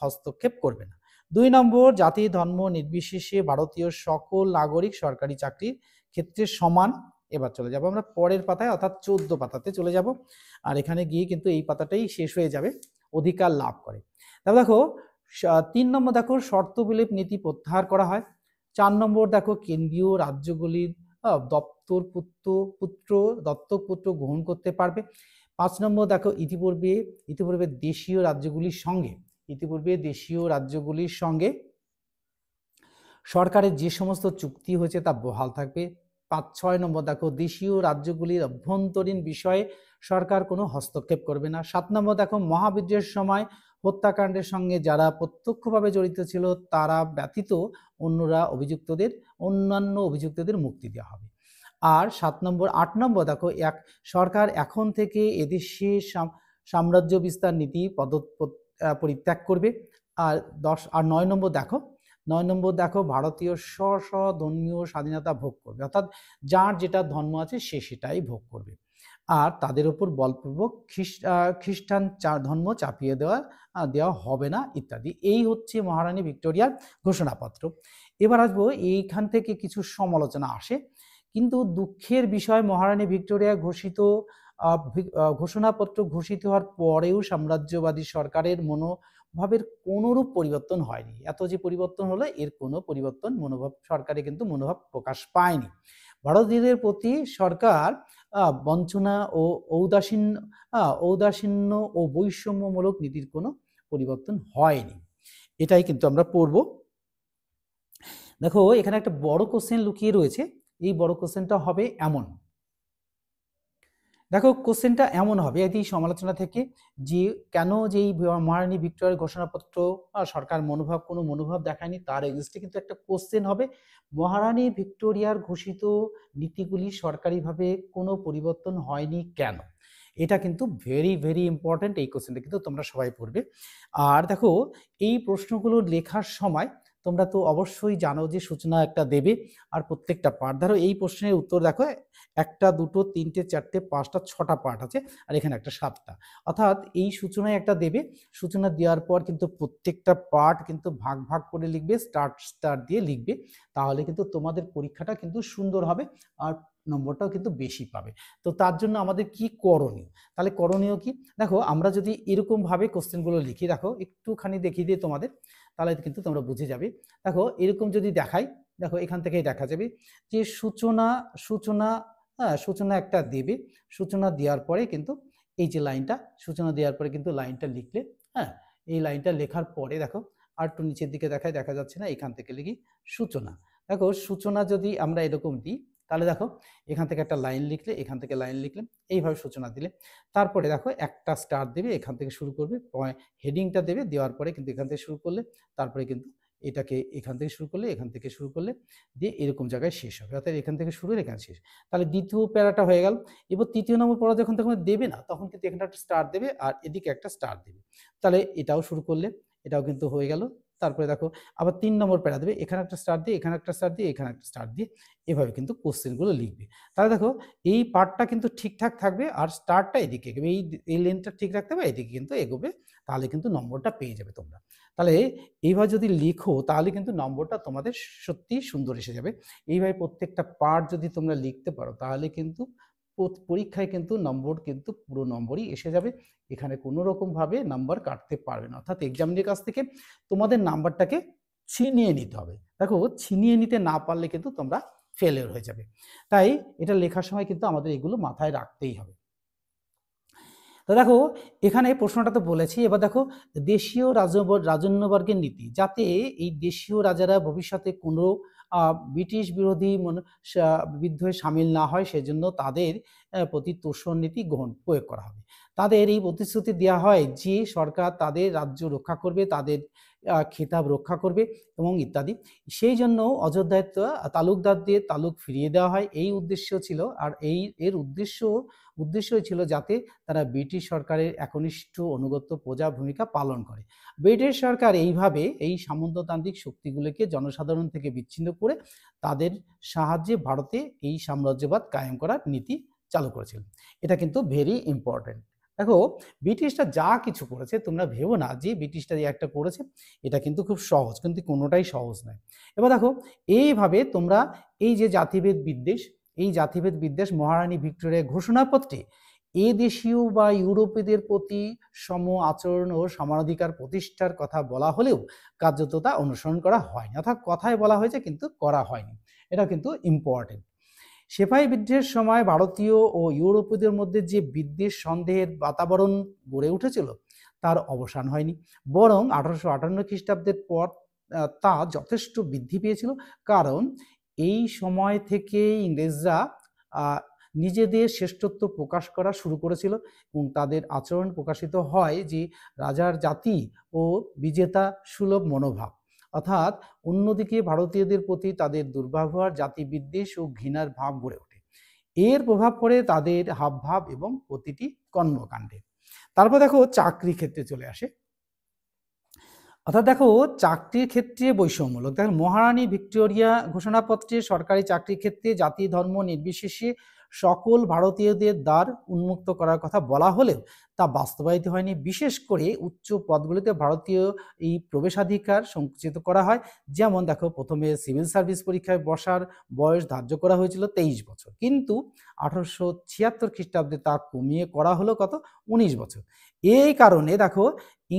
হস্তক্ষেপ করবে না। 2 নম্বর, জাতি ধর্ম নির্বিশেষে ভারতীয় সকল নাগরিক সরকারি চাকরির ক্ষেত্রে সমান। এবার চলে যাব আমরা পরের পাতায়, অর্থাৎ 14 পাতাতে চলে যাব। আর এখানে গিয়ে কিন্তু এই পাতাটাই শেষ হয়ে যাবে, অধিকার লাভ করে। তাহলে দেখো, 3 নম্বর দেখো, শর্ত বিলোপ নীতি প্রত্যাহার করা হয়। 4 নম্বর দেখো, কেন্দ্রীয় রাজ্যগুলির দত্তক পুত্র গ্রহণ করতে পারবে। 5 নম্বর দেখো, ইতিপূর্বে দেশীয় রাজ্যগুলির সঙ্গে সরকারের যে সমস্ত চুক্তি হয়েছে তা বহাল থাকবে। 6 নম্বর দেখো, দেশীয় রাজ্যগুলির অভ্যন্তরীণ বিষয়ে সরকার কোনো হস্তক্ষেপ করবে না। 7 নম্বর দেখো, মহাবিদ্রোহের সময় হত্যাকাণ্ডের সঙ্গে যারা প্রত্যক্ষভাবে জড়িত ছিল তারা ব্যতীত অন্যান্য অভিযুক্তদের মুক্তি দেওয়া হবে। আর 8 নম্বর দেখো, সরকার এখন থেকে এদেশে সাম্রাজ্য বিস্তার নীতি পরিত্যাগ করবে। আর 9 নম্বর দেখো, ভারতীয় ধর্মীয় স্বাধীনতা ভোগ করবে, অর্থাৎ যার যেটা ধর্ম আছে সে সেটাই ভোগ করবে, আর তাদের উপর বলপূর্বক খ্রিস্টান ধর্ম চাপিয়ে দেওয়া হবে না ইত্যাদি। এই হচ্ছে মহারানী ভিক্টোরিয়ার ঘোষণাপত্র। এবার আসবো, এইখান থেকে কিছু সমালোচনা আসে, কিন্তু দুঃখের বিষয়, মহারানী ভিক্টোরিয়া ঘোষণাপত্র ঘোষিত হওয়ার পরেও সাম্রাজ্যবাদী সরকারের মনোভাবের কোনোরূপ পরিবর্তন হয়নি। এত যে পরিবর্তন হলো, এর কোনো পরিবর্তন সরকারে কিন্তু মনোভাব প্রকাশ পায়নি। ভারতীয়দের প্রতি সরকার বঞ্চনা ও ঔদাসীন্য ও বৈষম্যমূলক নীতির কোনো পরিবর্তন হয়নি। এটাই কিন্তু আমরা পড়ব। দেখো, এখানে একটা বড় কোশ্চেন লুকিয়ে রয়েছে। এই বড় কোশ্চেনটা হবে এমন, দেখো কোশ্চেনটা এমন হবে এই সমালোচনা থেকে, যে কেন যে এই মহারানী ভিক্টোরিয়ার ঘোষণাপত্র সরকার কোনো মনোভাব দেখায়নি, তার এগেইনস্টে কিন্তু একটা কোশ্চেন হবে, মহারানী ভিক্টোরিয়ার ঘোষিত নীতিগুলি সরকারিভাবে কোনো পরিবর্তন হয়নি কেন। এটা কিন্তু ভেরি ভেরি ইম্পর্টেন্ট। এই কোশ্চেনটা কিন্তু তোমরা সবাই পড়বে। আর দেখো, এই প্রশ্নগুলো লেখার সময় তোমরা তো অবশ্যই জানো যে সূচনা একটা দেবে, আর প্রত্যেকটা পার্ট, ধরো এই প্রশ্নের উত্তর দেখো, একটা দুটো তিনটে চারটে পাঁচটা ছটা পার্ট আছে, আর এখানে একটা সাতটা। অর্থাৎ এই সূচনায় একটা দেবে, সূচনা দেওয়ার পর কিন্তু প্রত্যেকটা পার্ট কিন্তু ভাগ ভাগ করে লিখবে, স্টার দিয়ে লিখবে, তাহলে কিন্তু তোমাদের পরীক্ষাটা কিন্তু সুন্দর হবে, আর নম্বরটাও কিন্তু বেশি পাবে। তো তার জন্য আমাদের কি করণীয়? তাহলে করণীয় কি, দেখো আমরা যদি এরকমভাবে কোশ্চেনগুলো লিখি, দেখো একটুখানি দেখিয়ে দিই তোমাদের, তাহলে কিন্তু তোমরা বুঝে যাবে। দেখো এরকম যদি দেখাই, দেখো এখান থেকেই দেখা যাবে যে সূচনা সূচনা হ্যাঁ, সূচনা একটা দেবে, সূচনা দেওয়ার পরে কিন্তু এই যে লাইনটা, সূচনা দেওয়ার পরে কিন্তু লাইনটা লিখলে, হ্যাঁ, এই লাইনটা লেখার পরে দেখো আর একটু নিচের দিকে দেখায়, দেখা যাচ্ছে না, এখান থেকে লিখি সূচনা। দেখো সূচনা যদি আমরা এরকম দিই, তাহলে দেখো এখান থেকে একটা লাইন লিখলে, এখান থেকে লাইন লিখলে, এইভাবে সূচনা দিলে, তারপরে দেখো একটা স্টার দেবে, এখান থেকে শুরু করবে, হেডিংটা দেবে, দেওয়ার পরে কিন্তু এখান থেকে শুরু করলে, তারপরে কিন্তু এটাকে এখান থেকে শুরু করলে, এখান থেকে শুরু করলে, দিয়ে এরকম জায়গায় শেষ হবে, অর্থাৎ এখান থেকে শুরু হলে এখানে শেষ। তাহলে দ্বিতীয় প্যারাটা হয়ে গেল। এবার তৃতীয় নম্বর পড়া যখন তখন দেবে না, তখন কিন্তু এখানে একটা স্টার দেবে আর এদিকে একটা স্টার দেবে, তাহলে এটাও শুরু করলে, এটাও কিন্তু হয়ে গেল। তারপরে দেখো আবার 3 নম্বর প্যারা দেবে, এখানে একটা স্টার দিয়ে, এখানে একটা স্টার দিয়ে, এখানে একটা স্টার দিয়ে, এভাবে কিন্তু কোশ্চেনগুলো লিখবে। তাহলে দেখো এই পার্টটা কিন্তু ঠিকঠাক থাকবে, আর স্টারটা এদিকে এগোবে, এই লেনটা ঠিক রাখতে হবে, এদিকে কিন্তু এগোবে, তাহলে কিন্তু নম্বরটা পেয়ে যাবে তোমরা। তাহলে এইভাবে যদি লিখো, তাহলে কিন্তু নম্বরটা তোমাদের সত্যিই সুন্দর এসে যাবে। এইভাবে প্রত্যেকটা পার্ট যদি তোমরা লিখতে পারো, তাহলে কিন্তু পরীক্ষায় কিন্তু নম্বর কিন্তু পুরো নম্বরই এসে যাবে, এখানে কোনো রকমভাবে নাম্বার কাটতে পারবে না। অর্থাৎ এক্সামিনের কাছ থেকে তোমাদের নাম্বারটাকে ছিনিয়ে নিতে হবে। দেখো ছিনিয়ে নিতে না পারলে কিন্তু তোমরা ফেলিওর হয়ে যাবে। তাই এটা লেখার সময় কিন্তু আমাদের এগুলো মাথায় রাখতেই হবে। তো দেখো এখানে প্রশ্নটা তো বলেছি, এবার দেখো দেশীয় রাজন্যবর্গের নীতি, যাতে এই দেশীয় রাজারা ভবিষ্যতে কোনো ব্রিটিশ বিরোধী বিদ্রোহে সামিল না হয়, সেজন্য তাদের প্রতি তোষণ নীতি প্রয়োগ করা হবে। তাদের এই প্রতিশ্রুতি দেওয়া হয় যে সরকার তাদের রাজ্য রক্ষা করবে, তাদের খেতাব রক্ষা করবে এবং ইত্যাদি। সেই জন্য অযোধ্যায় তালুকদারদের তালুক ফিরিয়ে দেওয়া হয়, এই উদ্দেশ্য ছিল। আর এর উদ্দেশ্যই ছিল যাতে তারা ব্রিটিশ সরকারের একনিষ্ঠ অনুগত প্রজা ভূমিকা পালন করে। ব্রিটিশ সরকার এইভাবে এই সামন্ততান্ত্রিক শক্তিগুলোকে জনসাধারণ থেকে বিচ্ছিন্ন করে তাদের সাহায্যে ভারতে এই সাম্রাজ্যবাদ কায়েম করার নীতি চালু করেছিল। এটা কিন্তু ভেরি ইম্পর্টেন্ট। দেখো ব্রিটিশরা যা কিছু করেছে, তোমরা ভেবো না যে ব্রিটিশরা যে একটা করেছে এটা কিন্তু খুব সহজ, কিন্তু কোনোটাই সহজ নয়। এবার দেখো এইভাবে তোমরা এই যে জাতিভেদ বিদ্বেষ, এই জাতিভেদ বিদ্বেষ মহারানী ভিক্টোরিয়ার ঘোষণাপত্রে এ দেশীয় বা ইউরোপীয়দের প্রতি সম আচরণ ও সমানাধিকার প্রতিষ্ঠার কথা বলা হলেও কার্যত তা অনুসরণ করা হয়নি, অর্থাৎ কথায় বলা হয়েছে কিন্তু করা হয়নি। এটা কিন্তু ইম্পর্টেন্ট। সেপাই বিদ্রোহের সময় ভারতীয় ও ইউরোপীয়দের মধ্যে যে বিদ্বেষ সন্দেহের বাতাবরণ গড়ে উঠেছিল, তার অবসান হয়নি, বরং 1858 খ্রিস্টাব্দের পর তা যথেষ্ট বৃদ্ধি পেয়েছিল। কারণ এই সময় থেকে ইংরেজরা নিজেদের শ্রেষ্ঠত্ব প্রকাশ করা শুরু করেছিল এবং তাদের আচরণ প্রকাশিত হয় যে রাজার জাতি ও বিজেতা সুলভ মনোভাব, অর্থাৎ অন্যদিকে ভারতীয়দের প্রতি তাদের দুর্ব্যবহার, জাতি বিদ্বেষ ও ঘৃণার ভাব গড়ে ওঠে। এর প্রভাব পড়ে তাদের হাবভাব এবং প্রতিটি কর্মকাণ্ডে। তারপর দেখো চাকরি ক্ষেত্রে চলে আসে, অর্থাৎ দেখো চাকরির ক্ষেত্রে বৈষম্যমূলক। দেখো মহারানী ভিক্টোরিয়া ঘোষণাপত্রে সরকারি চাকরির ক্ষেত্রে জাতি ধর্ম নির্বিশেষে সকল ভারতীয়দের দ্বার উন্মুক্ত করার কথা বলা হলেও তা বাস্তবায়িত হয়নি। বিশেষ করে উচ্চ পদগুলিতে ভারতীয় এই প্রবেশাধিকার সংকুচিত করা হয়। যেমন দেখো প্রথমে সিভিল সার্ভিস পরীক্ষায় বসার বয়স ধার্য করা হয়েছিল 23 বছর, কিন্তু 1876 খ্রিস্টাব্দে তা কমিয়ে করা হলো কত, 19 বছর। এই কারণে দেখো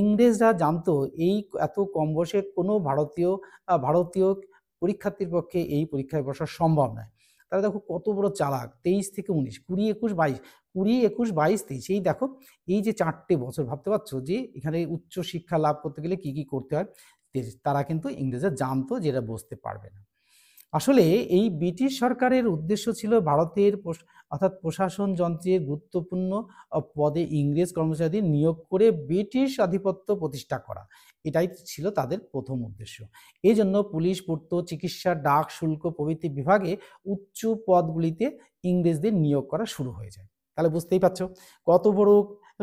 ইংরেজরা জানতো এই এত কম বয়সে কোনো ভারতীয় পরীক্ষার্থীর পক্ষে এই পরীক্ষায় বসা সম্ভব নয়। তাহলে দেখো কত বড় চালাক, 23 থেকে 19, 20, 21, 22, 20, 21, 22, 23, এই দেখো এই যে 4টে বছর, ভাবতে পারছো যে এখানে উচ্চ শিক্ষা লাভ করতে গেলে কি কি করতে হয়, তারা কিন্তু ইংরেজরা জানতো যে এরা বুঝতে পারবে না। আসলে এই ব্রিটিশ সরকারের উদ্দেশ্য ছিল ভারতের অর্থাৎ প্রশাসন যন্ত্রের গুরুত্বপূর্ণ পদে ইংরেজ কর্মচারীদের নিয়োগ করে ব্রিটিশ আধিপত্য প্রতিষ্ঠা করা, এটাই ছিল তাদের প্রথম উদ্দেশ্য। এই জন্য পুলিশ, পূর্ত, চিকিৎসা, ডাক, শুল্ক প্রভৃতি বিভাগে উচ্চ পদগুলিতে ইংরেজদের নিয়োগ করা শুরু হয়ে যায়। তাহলে বুঝতেই পারছো কত বড়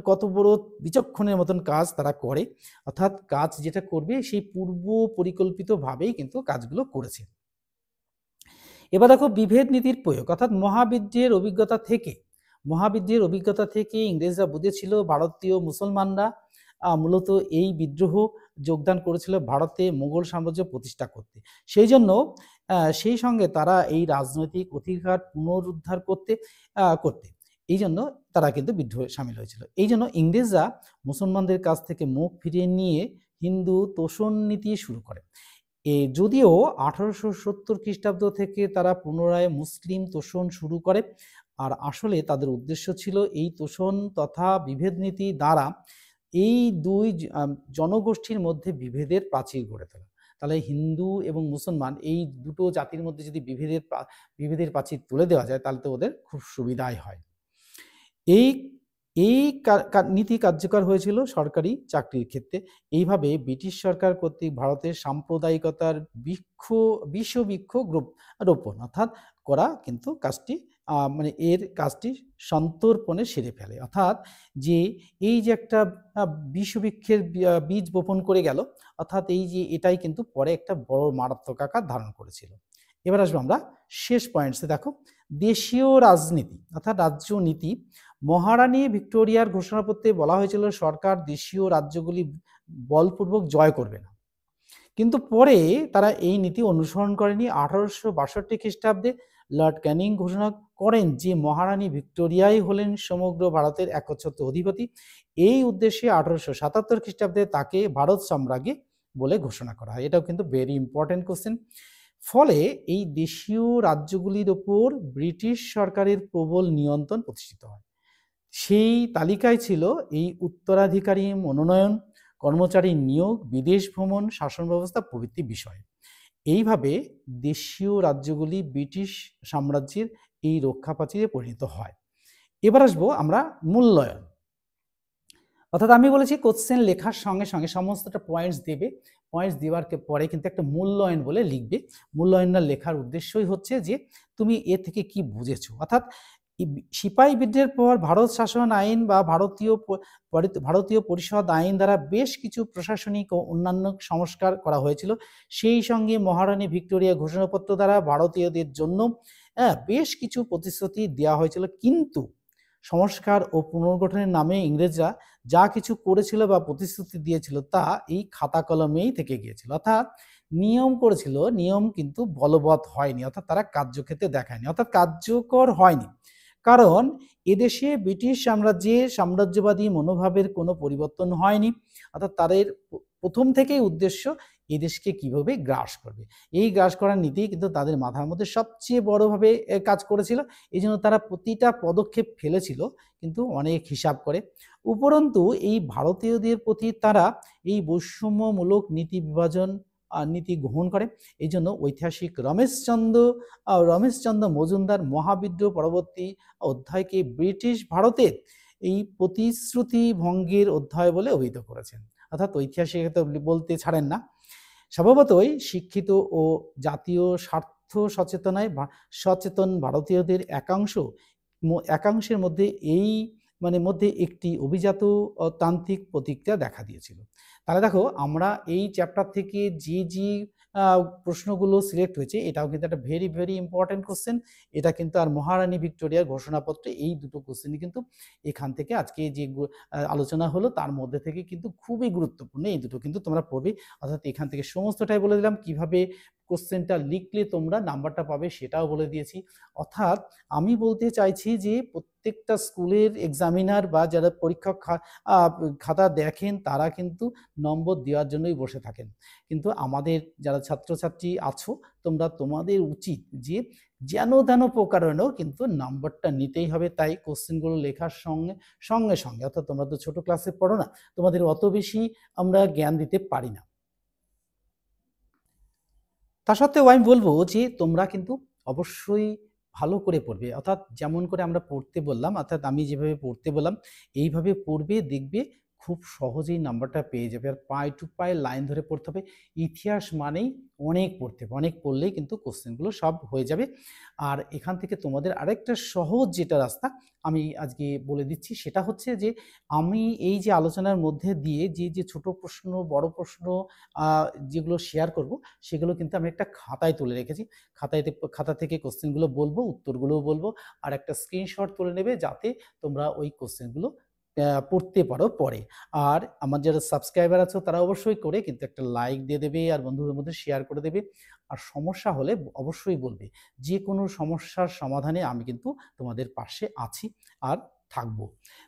কত বড় বিচক্ষণের মতন কাজ তারা করে, অর্থাৎ কাজ যেটা করবে সেই পূর্ব পরিকল্পিতভাবেই কিন্তু কাজগুলো করেছে। এবার দেখো বিভেদ নীতির প্রয়োগ, অর্থাৎ মহাবিদ্যের অভিজ্ঞতা থেকে ইংরেজরা বুঝেছিল ভারতীয় মুসলমানরা মূলত এই বিদ্রোহ যোগদান করেছিল ভারতে মুঘল সাম্রাজ্য প্রতিষ্ঠা করতে। সেই জন্য সেই সঙ্গে তারা এই রাজনৈতিক অধিকার পুনরুদ্ধার করতে এই জন্য তারা কিন্তু বিদ্রোহে সামিল হয়েছিল। এই জন্য ইংরেজরা মুসলমানদের কাছ থেকে মুখ ফিরিয়ে নিয়ে হিন্দু তোষণ নীতি শুরু করে। যদিও 1870 খ্রিস্টাব্দ থেকে তারা পুনরায় মুসলিম তোষণ শুরু করে, আর আসলে তাদের উদ্দেশ্য ছিল এই তোষণ তথা বিভেদ নীতি দ্বারা এই দুই জনগোষ্ঠীর মধ্যে বিভেদের প্রাচীর গড়ে তোলা। তাহলে হিন্দু এবং মুসলমান এই দুটো জাতির মধ্যে যদি বিভেদের প্রাচীর তুলে দেওয়া যায় তাহলে তো ওদের খুব সুবিধাই হয়। এই নীতি কার্যকর হয়েছিল সরকারি চাকরির ক্ষেত্রে। এইভাবে ব্রিটিশ সরকার কর্তৃক ভারতের সাম্প্রদায়িকতার বিষবৃক্ষ রোপণ অর্থাৎ করা কিন্তু কাজটি এর কাজটি সন্তর্পণে সেরে ফেলে, অর্থাৎ যে এই যে একটা বিষবৃক্ষের বীজ বপন করে গেল, অর্থাৎ এই যে এটাই কিন্তু পরে একটা বড় মারাত্মক আকার ধারণ করেছিল। এবার আসবো আমরা শেষ পয়েন্টসে। দেখো দেশীয় রাজনীতি অর্থাৎ রাজ্য নীতি। মহারানী ভিক্টোরিয়ার ঘোষণাপত্রে বলা হয়েছিল সরকার দেশীয় রাজ্যগুলি বলপূর্বক জয় করবে না, কিন্তু পরে তারা এই নীতি অনুসরণ করেনি। 1862 খ্রিস্টাব্দে লর্ড ক্যানিং ঘোষণা করেন যে মহারানী ভিক্টোরিয়াই হলেন সমগ্র ভারতের একচ্ছত্র অধিপতি। এই উদ্দেশ্যে 1877 খ্রিস্টাব্দে তাকে ভারত সম্রাজ্ঞী বলে ঘোষণা করা হয়। এটাও কিন্তু ভেরি ইম্পর্টেন্ট কোশ্চেন। ফলে এই দেশীয় রাজ্যগুলির ওপর ব্রিটিশ সরকারের প্রবল নিয়ন্ত্রণ প্রতিষ্ঠিত হয়। সেই তালিকায় ছিল এই উত্তরাধিকারী মনোনয়ন, কর্মচারী নিয়োগ, বিদেশ ভ্রমণ, শাসন ব্যবস্থা প্রভৃতি বিষয়। এইভাবে দেশীয় রাজ্যগুলি ব্রিটিশ সাম্রাজ্যের এই রক্ষাপ্রাচীরে পরিণত হয়। এবার আসবো আমরা মূল্যায়ন, অর্থাৎ আমি বলেছি কোশ্চেন লেখার সঙ্গে সঙ্গে সমস্তটা পয়েন্টস দেবে, পয়েন্টস দেওয়ার পরে কিন্তু একটা মূল্যায়ন বলে লিখবে। মূল্যায়নটা লেখার উদ্দেশ্যই হচ্ছে যে তুমি এ থেকে কি বুঝেছো, অর্থাৎ সিপাহী বিদ্রোহের পর ভারত শাসন আইন বা ভারতীয় পরিষদ আইন দ্বারা বেশ কিছু প্রশাসনিক ও অন্যান্য সংস্কার করা হয়েছিল। সেই সঙ্গে মহারানী ভিক্টোরিয়া ঘোষণাপত্র দ্বারা ভারতীয়দের জন্য বেশ কিছু প্রতিশ্রুতি দেওয়া হয়েছিল, কিন্তু সংস্কার ও পুনর্গঠনের নামে ইংরেজরা যা কিছু করেছিল বা প্রতিশ্রুতি দিয়েছিল তা এই খাতা কলমেই থেকে গিয়েছিল, অর্থাৎ নিয়ম করেছিল, নিয়ম কিন্তু বলবৎ হয়নি, অর্থাৎ তারা কার্যক্ষেত্রে দেখায়নি, অর্থাৎ কার্যকর হয়নি। কারণ এদেশে ব্রিটিশ সাম্রাজ্যবাদী মনোভাবের কোনো পরিবর্তন হয়নি, অর্থাৎ তাদের প্রথম থেকেই উদ্দেশ্য এদেশকে কিভাবে গ্রাস করবে, এই গ্রাস করার নীতি কিন্তু তাদের মাথার মধ্যে সবচেয়ে বড়ভাবে কাজ করেছিল। এই জন্য তারা প্রতিটা পদক্ষেপ ফেলেছিল কিন্তু অনেক হিসাব করে। উপরন্তু এই ভারতীয়দের প্রতি তারা এই বৈষম্যমূলক নীতি গ্রহণ করে। এই জন্য ঐতিহাসিক রমেশচন্দ্র মজুমদার মহাবিদ্রোহ পরবর্তী অধ্যায়কে ব্রিটিশ ভারতের এই প্রতিশ্রুতি ভঙ্গের অধ্যায় বলে অভিহিত করেছেন, অর্থাৎ ঐতিহাসিক বলতে ছাড়েন না। স্বভাবতই শিক্ষিত ও জাতীয় স্বার্থ সচেতন ভারতীয়দের একাংশের মধ্যে একটি অভিজাত তান্ত্রিক প্রতিক্রিয়া দেখা দিয়েছিল। তাহলে দেখো আমরা এই চ্যাপ্টার থেকে যে প্রশ্নগুলো সিলেক্ট হয়েছে এটাও কিন্তু একটা ভেরি ভেরি ইম্পর্টেন্ট কোশ্চেন। এটা কিন্তু আর মহারানী ভিক্টোরিয়ার ঘোষণাপত্রে এই দুটো কোশ্চেনই কিন্তু এখান থেকে আজকে যে আলোচনা হলো তার মধ্যে থেকে কিন্তু খুবই গুরুত্বপূর্ণ, এই দুটো কিন্তু তোমরা পড়বে। অর্থাৎ এখান থেকে সমস্তটাই বলে দিলাম, কিভাবে কোশ্চেনটা লিখলে তোমরা নাম্বারটা পাবে সেটাও বলে দিয়েছি। অর্থাৎ আমি বলতে চাইছি যে প্রত্যেকটা স্কুলের এক্সামিনার বা যারা পরীক্ষা খাতা দেখেন তারা কিন্তু নম্বর দেওয়ার জন্যই বসে থাকেন, কিন্তু আমাদের যারা ছাত্রছাত্রী আছো তোমাদের উচিত যে যেন তেন প্রকারেও কিন্তু নাম্বারটা নিতেই হবে। তাই কোশ্চেনগুলো লেখার সঙ্গে সঙ্গে অর্থাৎ তোমরা তো ছোট ক্লাসে পড়ো না, তোমাদের অত বেশি আমরা জ্ঞান দিতে পারি না। তা সত্ত্বেও আমি বলবো যে তোমরা কিন্তু অবশ্যই ভালো করে পড়বে, অর্থাৎ যেমন করে আমরা পড়তে বললাম, অর্থাৎ আমি যেভাবে পড়তে বললাম এইভাবে পড়বে, দেখবে খুব সহজেই নাম্বারটা পেয়ে যাবে। আর পাই টু পাই লাইন ধরে পড়তে হবে। ইতিহাস মানেই অনেক পড়তে হবে, অনেক পড়লেই কিন্তু কোশ্চেনগুলো সব হয়ে যাবে। আর এখান থেকে তোমাদের আরেকটা সহজ যেটা রাস্তা আমি আজকে বলে দিচ্ছি, সেটা হচ্ছে যে আমি এই যে আলোচনার মধ্যে দিয়ে যে ছোট প্রশ্ন, বড় প্রশ্ন যেগুলো শেয়ার করব, সেগুলো কিন্তু আমি একটা খাতায় তুলে রেখেছি। খাতা থেকে কোশ্চেনগুলো বলবো, উত্তরগুলোও বলবো, আর একটা স্ক্রিনশট তুলে নেবে যাতে তোমরা ওই কোশ্চেনগুলো পড়তে পারো পরে। আর আমার যারা সাবস্ক্রাইবার আছো তারা অবশ্যই করে কিন্তু একটা লাইক দিয়ে দেবে, আর বন্ধুদের মধ্যে শেয়ার করে দেবে। আর সমস্যা হলে অবশ্যই বলবে। যে কোনো সমস্যার সমাধানে আমি কিন্তু তোমাদের পাশে আছি আর থাকবো।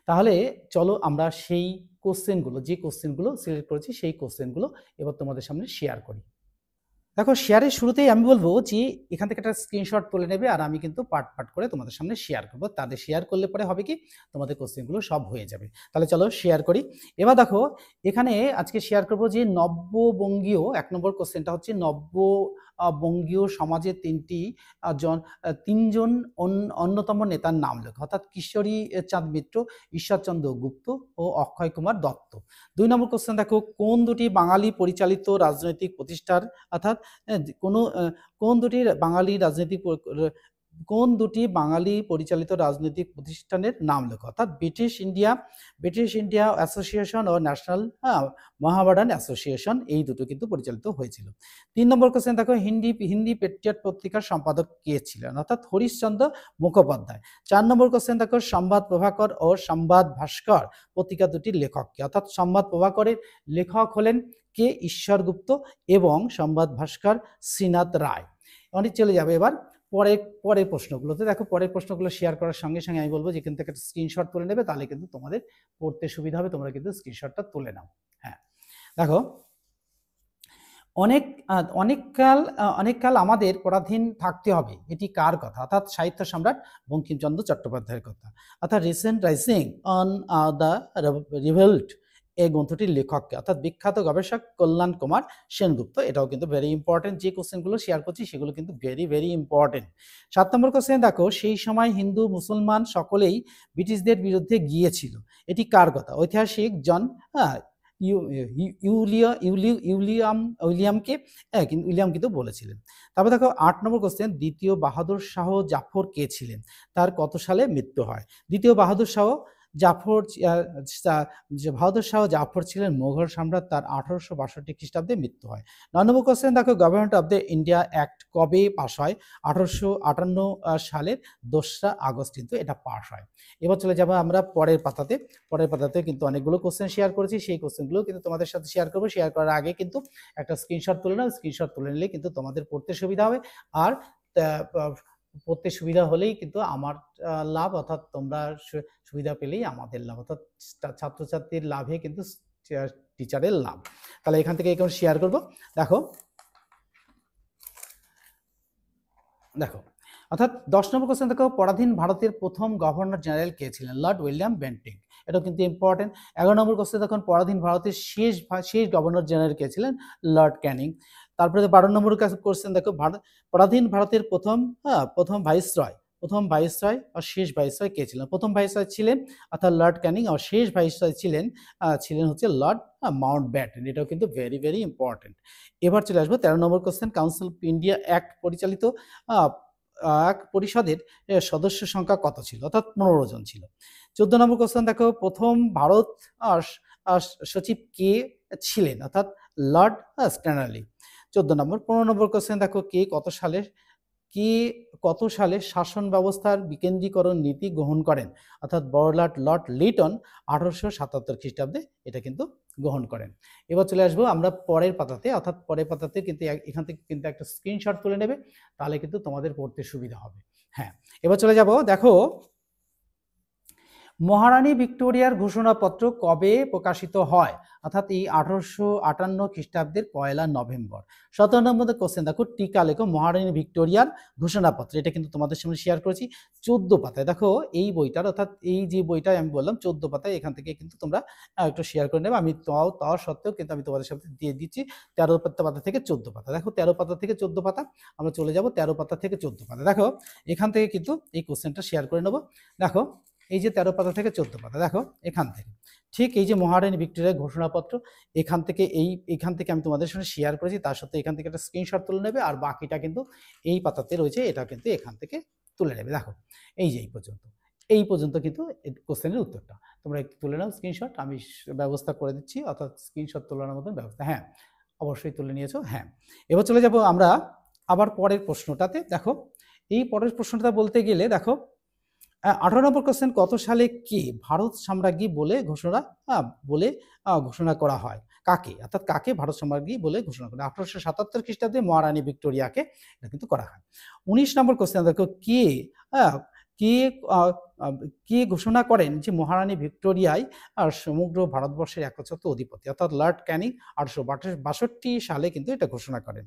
তাহলে চলো আমরা সেই কোশ্চেনগুলো, যে কোশ্চেনগুলো সিলেক্ট করেছি সেই কোশ্চেনগুলো এবার তোমাদের সামনে শেয়ার করি। দেখো, শেয়ারের শুরুতেই আমি বলবো যে এখান থেকে একটা স্ক্রিনশট তুলে নেবে, আর আমি কিন্তু পার্ট পার্ট করে তোমাদের সামনে শেয়ার করবো। তাদের শেয়ার করলে পরে হবে কি, তোমাদের কোশ্চেনগুলো সব হয়ে যাবে। তাহলে চলো শেয়ার করি। এবার দেখো, এখানে আজকে শেয়ার করবো যে নব্যবঙ্গীয় 1 নম্বর কোশ্চেনটা হচ্ছে বঙ্গীয় সমাজে তিনজন অন্যতম নেতার নাম লেখো, অর্থাৎ কিশোরী চাঁদ মিত্র, ঈশ্বরচন্দ্র গুপ্ত ও অক্ষয় কুমার দত্ত। 2 নম্বর কোশ্চেন দেখো, কোন দুটি বাঙালি পরিচালিত রাজনৈতিক প্রতিষ্ঠান, অর্থাৎ কোন দুটি বাঙালি পরিচালিত রাজনৈতিক প্রতিষ্ঠানের নাম লেখো, অর্থাৎ ব্রিটিশ ইন্ডিয়া অ্যাসোসিয়েশন ও ন্যাশনাল মহামেডান অ্যাসোসিয়েশন, এই দুটো কিন্তু পরিচালিত হয়েছিল। 3 নম্বর কোশ্চেন দেখো, হিন্দি পেট্রিয়ট পত্রিকার সম্পাদক কে ছিলেন, অর্থাৎ হরিশচন্দ্র মুখোপাধ্যায়। 4 নম্বর কোশ্চেন দেখো, সংবাদ প্রভাকর ও সংবাদ ভাস্কর পত্রিকা দুটির লেখক কে, অর্থাৎ সংবাদ প্রভাকরের লেখক হলেন কে, ঈশ্বর গুপ্ত, এবং সংবাদ ভাস্কর শ্রীনাথ রায়। অনেক চলে যাবে এবার পরের প্রশ্নগুলোতে। দেখো, পরের প্রশ্নগুলো শেয়ার করার সঙ্গে সঙ্গে আমি বলবো যে এখান থেকে একটা স্ক্রিনশট তুলে নেবে, তাহলে কিন্তু তোমাদের পড়তে সুবিধা হবে। তোমরা কিন্তু স্ক্রিনশটটা তুলে নাও। হ্যাঁ, দেখো, অনেককাল আমাদের পরাধীন থাকতে হবে, এটি কার কথা, অর্থাৎ সাহিত্য সম্রাট বঙ্কিমচন্দ্র চট্টোপাধ্যায়ের কথা। অর্থাৎ recent rising on the revolt, এই গ্রন্থটির লেখককে, অর্থাৎ বিখ্যাত গবেষক কল্যাণ কুমার সেনগুপ্ত। এটাও কিন্তু ভেরি ইম্পর্টেন্ট, যে কোশ্চেনগুলো শেয়ার করছি সেগুলো কিন্তু ভেরি ইম্পর্টেন্ট। 7 নম্বর কোশ্চেন দেখো, সেই সময় হিন্দু মুসলমান সকলেই ব্রিটিশদের বিরুদ্ধে গিয়েছিল, এটি কার কথা, ঐতিহাসিক জন উইলিয়াম কিন্তু বলেছিলেন। তারপর দেখো 8 নম্বর কোশ্চেন, দ্বিতীয় বাহাদুর শাহ জাফর কে ছিলেন, তার কত সালে মৃত্যু হয়। দ্বিতীয় বাহাদুর শাহ জাফর ছিলেন মোগল সম্রাট, তার 1862 খ্রিস্টাব্দে মৃত্যু হয়। 9 নম্বর কোশ্চেন দেখো, government of the India act কবে পাস হয়, 1858 সালের 2রা আগস্ট কিন্তু এটা পাস হয়। এবার চলে যাবো আমরা পরের পাতাতে কিন্তু অনেকগুলো কোশ্চেন শেয়ার করেছি, সেই কোশ্চেনগুলো কিন্তু তোমাদের সাথে শেয়ার করবো। শেয়ার করার আগে কিন্তু একটা স্ক্রিনশট তুলে নাও, স্ক্রিনশট তুলে নিলে কিন্তু তোমাদের পড়তে সুবিধা হবে। আর পড়তে সুবিধা হলেই কিন্তু আমার লাভ, অর্থাৎ তোমরা সুবিধা পেলেই আমাদের লাভ, অর্থাৎ ছাত্রছাত্রীর লাভে কিন্তু টিচারের লাভ। তাহলে এখান থেকে এখন শেয়ার করব। দেখো, অর্থাৎ 10 নম্বর কোশ্চেন দেখো, পরাধীন ভারতের প্রথম গভর্নর জেনারেল কে ছিলেন, লর্ড উইলিয়াম বেন্টিং। এটাও কিন্তু ইম্পর্টেন্ট। 11 নম্বর কোশ্চেন দেখুন, পরাধীন ভারতের শেষ গভর্নর জেনারেল কে ছিলেন, লর্ড ক্যানিং। তারপরে 12 নম্বর কোশ্চেন দেখো, পরাধীন ভারতের প্রথম ভাইসরয় আর শেষ ভাইসরয় কে ছিলেন। প্রথম ভাইসরয় ছিলেন অর্থাৎ লর্ড ক্যানিং, আর শেষ ভাইসরয় ছিলেন হচ্ছে লর্ড মাউন্টব্যাটেন। এটাও কিন্তু ভেরি ইম্পর্টেন্ট। এবার চলে আসবো 13 নম্বর question, council of India act পরিচালিত পরিষদের সদস্য সংখ্যা কত ছিল, অর্থাৎ 15 জন ছিল। 14 নম্বর কোশ্চেন দেখো, প্রথম ভারত সচিব কে ছিলেন, অর্থাৎ লর্ড স্ট্যানারলি। 14 নম্বর। 15 নম্বর কোশ্চেন দেখো, কে কত সালে শাসন ব্যবস্থার বিকেন্দ্রীকরণ নীতি গ্রহণ করেন, অর্থাৎ বড়লাট লর্ড লিটন 1877 খ্রিস্টাব্দে এটা কিন্তু গ্রহণ করেন। এবার চলে আসবো আমরা পরের পাতাতে, অর্থাৎ পরের পাতাতে কিন্তু এখান থেকে কিন্তু একটা স্ক্রিনশট তুলে নেবে, তাহলে কিন্তু তোমাদের পড়তে সুবিধা হবে। হ্যাঁ, এবার চলে যাব। দেখো, মহারানী ভিক্টোরিয়ার ঘোষণাপত্র কবে প্রকাশিত হয়, অর্থাৎ এই 1858 খ্রিস্টাব্দের 1 নভেম্বর। 17 নম্বর কোশ্চেন দেখো, টিকা লেখো মহারানী ভিক্টোরিয়ার ঘোষণাপত্র। এটা কিন্তু তোমাদের সামনে শেয়ার করেছি 14 পাতায়। দেখো, এই বইটার, অর্থাৎ এই যে বইটা আমি বললাম 14 পাতায়, এখান থেকে কিন্তু তোমরা একটু শেয়ার করে নেবে। আমি তাও সত্ত্বেও কিন্তু আমি তোমাদের সাথে দিয়ে দিচ্ছি 13 পাতা থেকে 14 পাতা। দেখো, 13 পাতা থেকে 14 পাতা, আমরা চলে যাব 13 পাতা থেকে 14 পাতা। দেখো, এখান থেকে কিন্তু এই কোশ্চেনটা শেয়ার করে নেব। দেখো, এই যে 13 পাতা থেকে 14 পাতা, দেখো এখান থেকে, ঠিক এই যে মহারানী ভিক্টোরিয়ার ঘোষণাপত্র, এখান থেকে আমি তোমাদের সঙ্গে শেয়ার করেছি, তার সাথে এখান থেকে একটা স্ক্রিনশট তুলে নেবে, আর বাকিটা কিন্তু এই পাতাতে রয়েছে, এটা কিন্তু এখান থেকে তুলে নেবে। দেখো এই যে এই পর্যন্ত কিন্তু কোশ্চেনের উত্তরটা তোমরা একটু তুলে নাও স্ক্রিনশট, আমি ব্যবস্থা করে দিচ্ছি, অর্থাৎ স্ক্রিনশট তোলার মতন ব্যবস্থা। হ্যাঁ, অবশ্যই তুলে নিয়েছো। হ্যাঁ, এবার চলে যাব আমরা আবার পরের প্রশ্নটাতে। দেখো এই পরের প্রশ্নটা বলতে গেলে দেখো 18 নম্বর কোশ্চেন, কত সালে কে ভারত সাম্রাজ্ঞী বলে ঘোষণা করা হয়? কাকে, অর্থাৎ কাকে ভারত সাম্রাজ্ঞী বলে ঘোষণা করা হয়? 1877 খ্রিস্টাব্দে মহারানী ভিক্টোরিয়াকে এটা কিন্তু করা হয়। 19 নম্বর কোশ্চেন দেখো, কে আহ, আহ, কে ঘোষণা করেন যে মহারানী ভিক্টোরিয়ায় আর সমগ্র ভারতবর্ষের একচ্ছত্র অধিপতি, অর্থাৎ লর্ড ক্যানিং 1862 সালে কিন্তু এটা ঘোষণা করেন।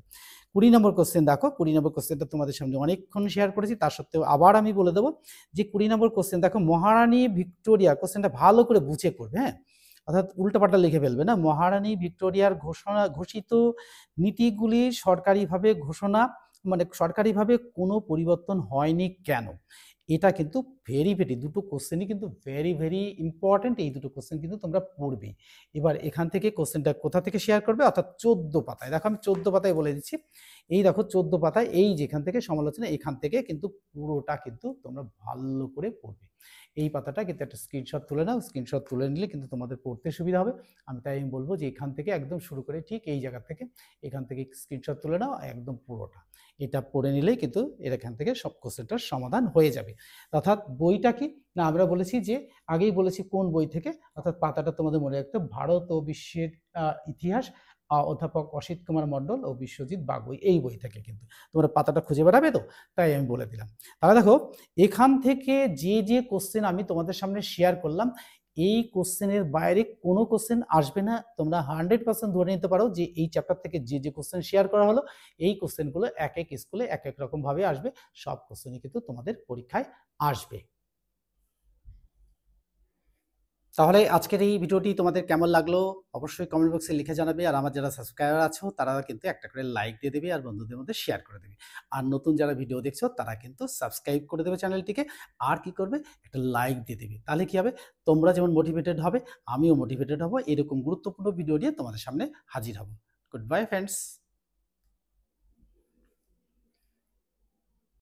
20 নম্বর কোশ্চেন দেখো, 20 নম্বর কোশ্চেনটা তোমাদের সামনে অনেকক্ষণ শেয়ার করেছি, তার সত্ত্বেও আবার আমি বলে দেবো যে 20 নম্বর কোশ্চেন দেখো, মহারানী ভিক্টোরিয়া, কোশ্চেনটা ভালো করে বুঝে করবে, হ্যাঁ, অর্থাৎ উল্টাপাল্টা লিখে ফেলবে না। মহারানী ভিক্টোরিয়ার ঘোষিত নীতিগুলি সরকারিভাবে কোনো পরিবর্তন হয়নি কেন? এটা কিন্তু দুটো কোশ্চেনই কিন্তু ভেরি ইম্পর্টেন্ট। এই দুটো কোশ্চেন কিন্তু তোমরা পড়বে। এবার এখান থেকে কোশ্চেনটা কোথা থেকে শেয়ার করবে, অর্থাৎ 14 পাতায়। দেখো আমি 14 পাতায় বলে দিচ্ছি, এই দেখো 14 পাতায়, এই যেখান থেকে সমালোচনা, এখান থেকে কিন্তু পুরোটা কিন্তু তোমরা ভালো করে পড়বে। এই পাতাটা কিন্তু একটা স্ক্রিনশট তুলে নাও, স্ক্রিনশট তুলে নিলে কিন্তু তোমাদের পড়তে সুবিধা হবে। আমি বলবো যে এখান থেকে একদম শুরু করে ঠিক এই জায়গা থেকে, এখান থেকে স্ক্রিনশট তুলে নাও একদম পুরোটা, এটা পড়ে নিলেই কিন্তু এখান থেকে সব কোশ্চেনটার সমাধান হয়ে যাবে। অর্থাৎ বইটা কি না, আমরা বলেছি যে আগেই বলেছি কোন বই থেকে, অর্থাৎ পাতাটা তোমাদের মনে রাখতে, ভারত ও বিশ্বের ইতিহাস, অধ্যাপক অসিত কুমার মণ্ডল ও বিশ্বজিৎ বাগবই, এই বই থেকে কিন্তু তোমরা পাতাটা খুঁজে বেড়াবে। তো তাই আমি বলে দিলাম। তাহলে দেখো এখান থেকে যে কোশ্চেন আমি তোমাদের সামনে শেয়ার করলাম, এই কোশ্চেনের বাইরে কোনো কোশ্চেন আসবে না। তোমরা 100% ধরে নিতে পারো যে এই চ্যাপ্টার থেকে যে কোশ্চেন শেয়ার করা হলো, এই কোশ্চেনগুলো এক এক স্কুলে এক এক রকম ভাবে আসবে, সব কোশ্চেনই কিন্তু তোমাদের পরীক্ষায় আসবে। তাহলে আজকের এই ভিডিওটি তোমাদের কেমন লাগলো অবশ্যই কমেন্ট বক্সে লিখে জানাবে, আর আমার যারা সাবস্ক্রাইবার আছো তারা কিন্তু একটা করে লাইক দিয়ে দেবে আর বন্ধুদের মধ্যে শেয়ার করে দেবে। আর নতুন যারা ভিডিও দেখছো তারা কিন্তু সাবস্ক্রাইব করে দেবে চ্যানেলটিকে, আর কি করবে, একটা লাইক দিয়ে দেবে। তাহলে কি হবে, তোমরা যেমন মোটিভেটেড হবে, আমিও মোটিভেটেড হব, এরকম গুরুত্বপূর্ণ ভিডিও নিয়ে তোমাদের সামনে হাজির হব। Good bye friends.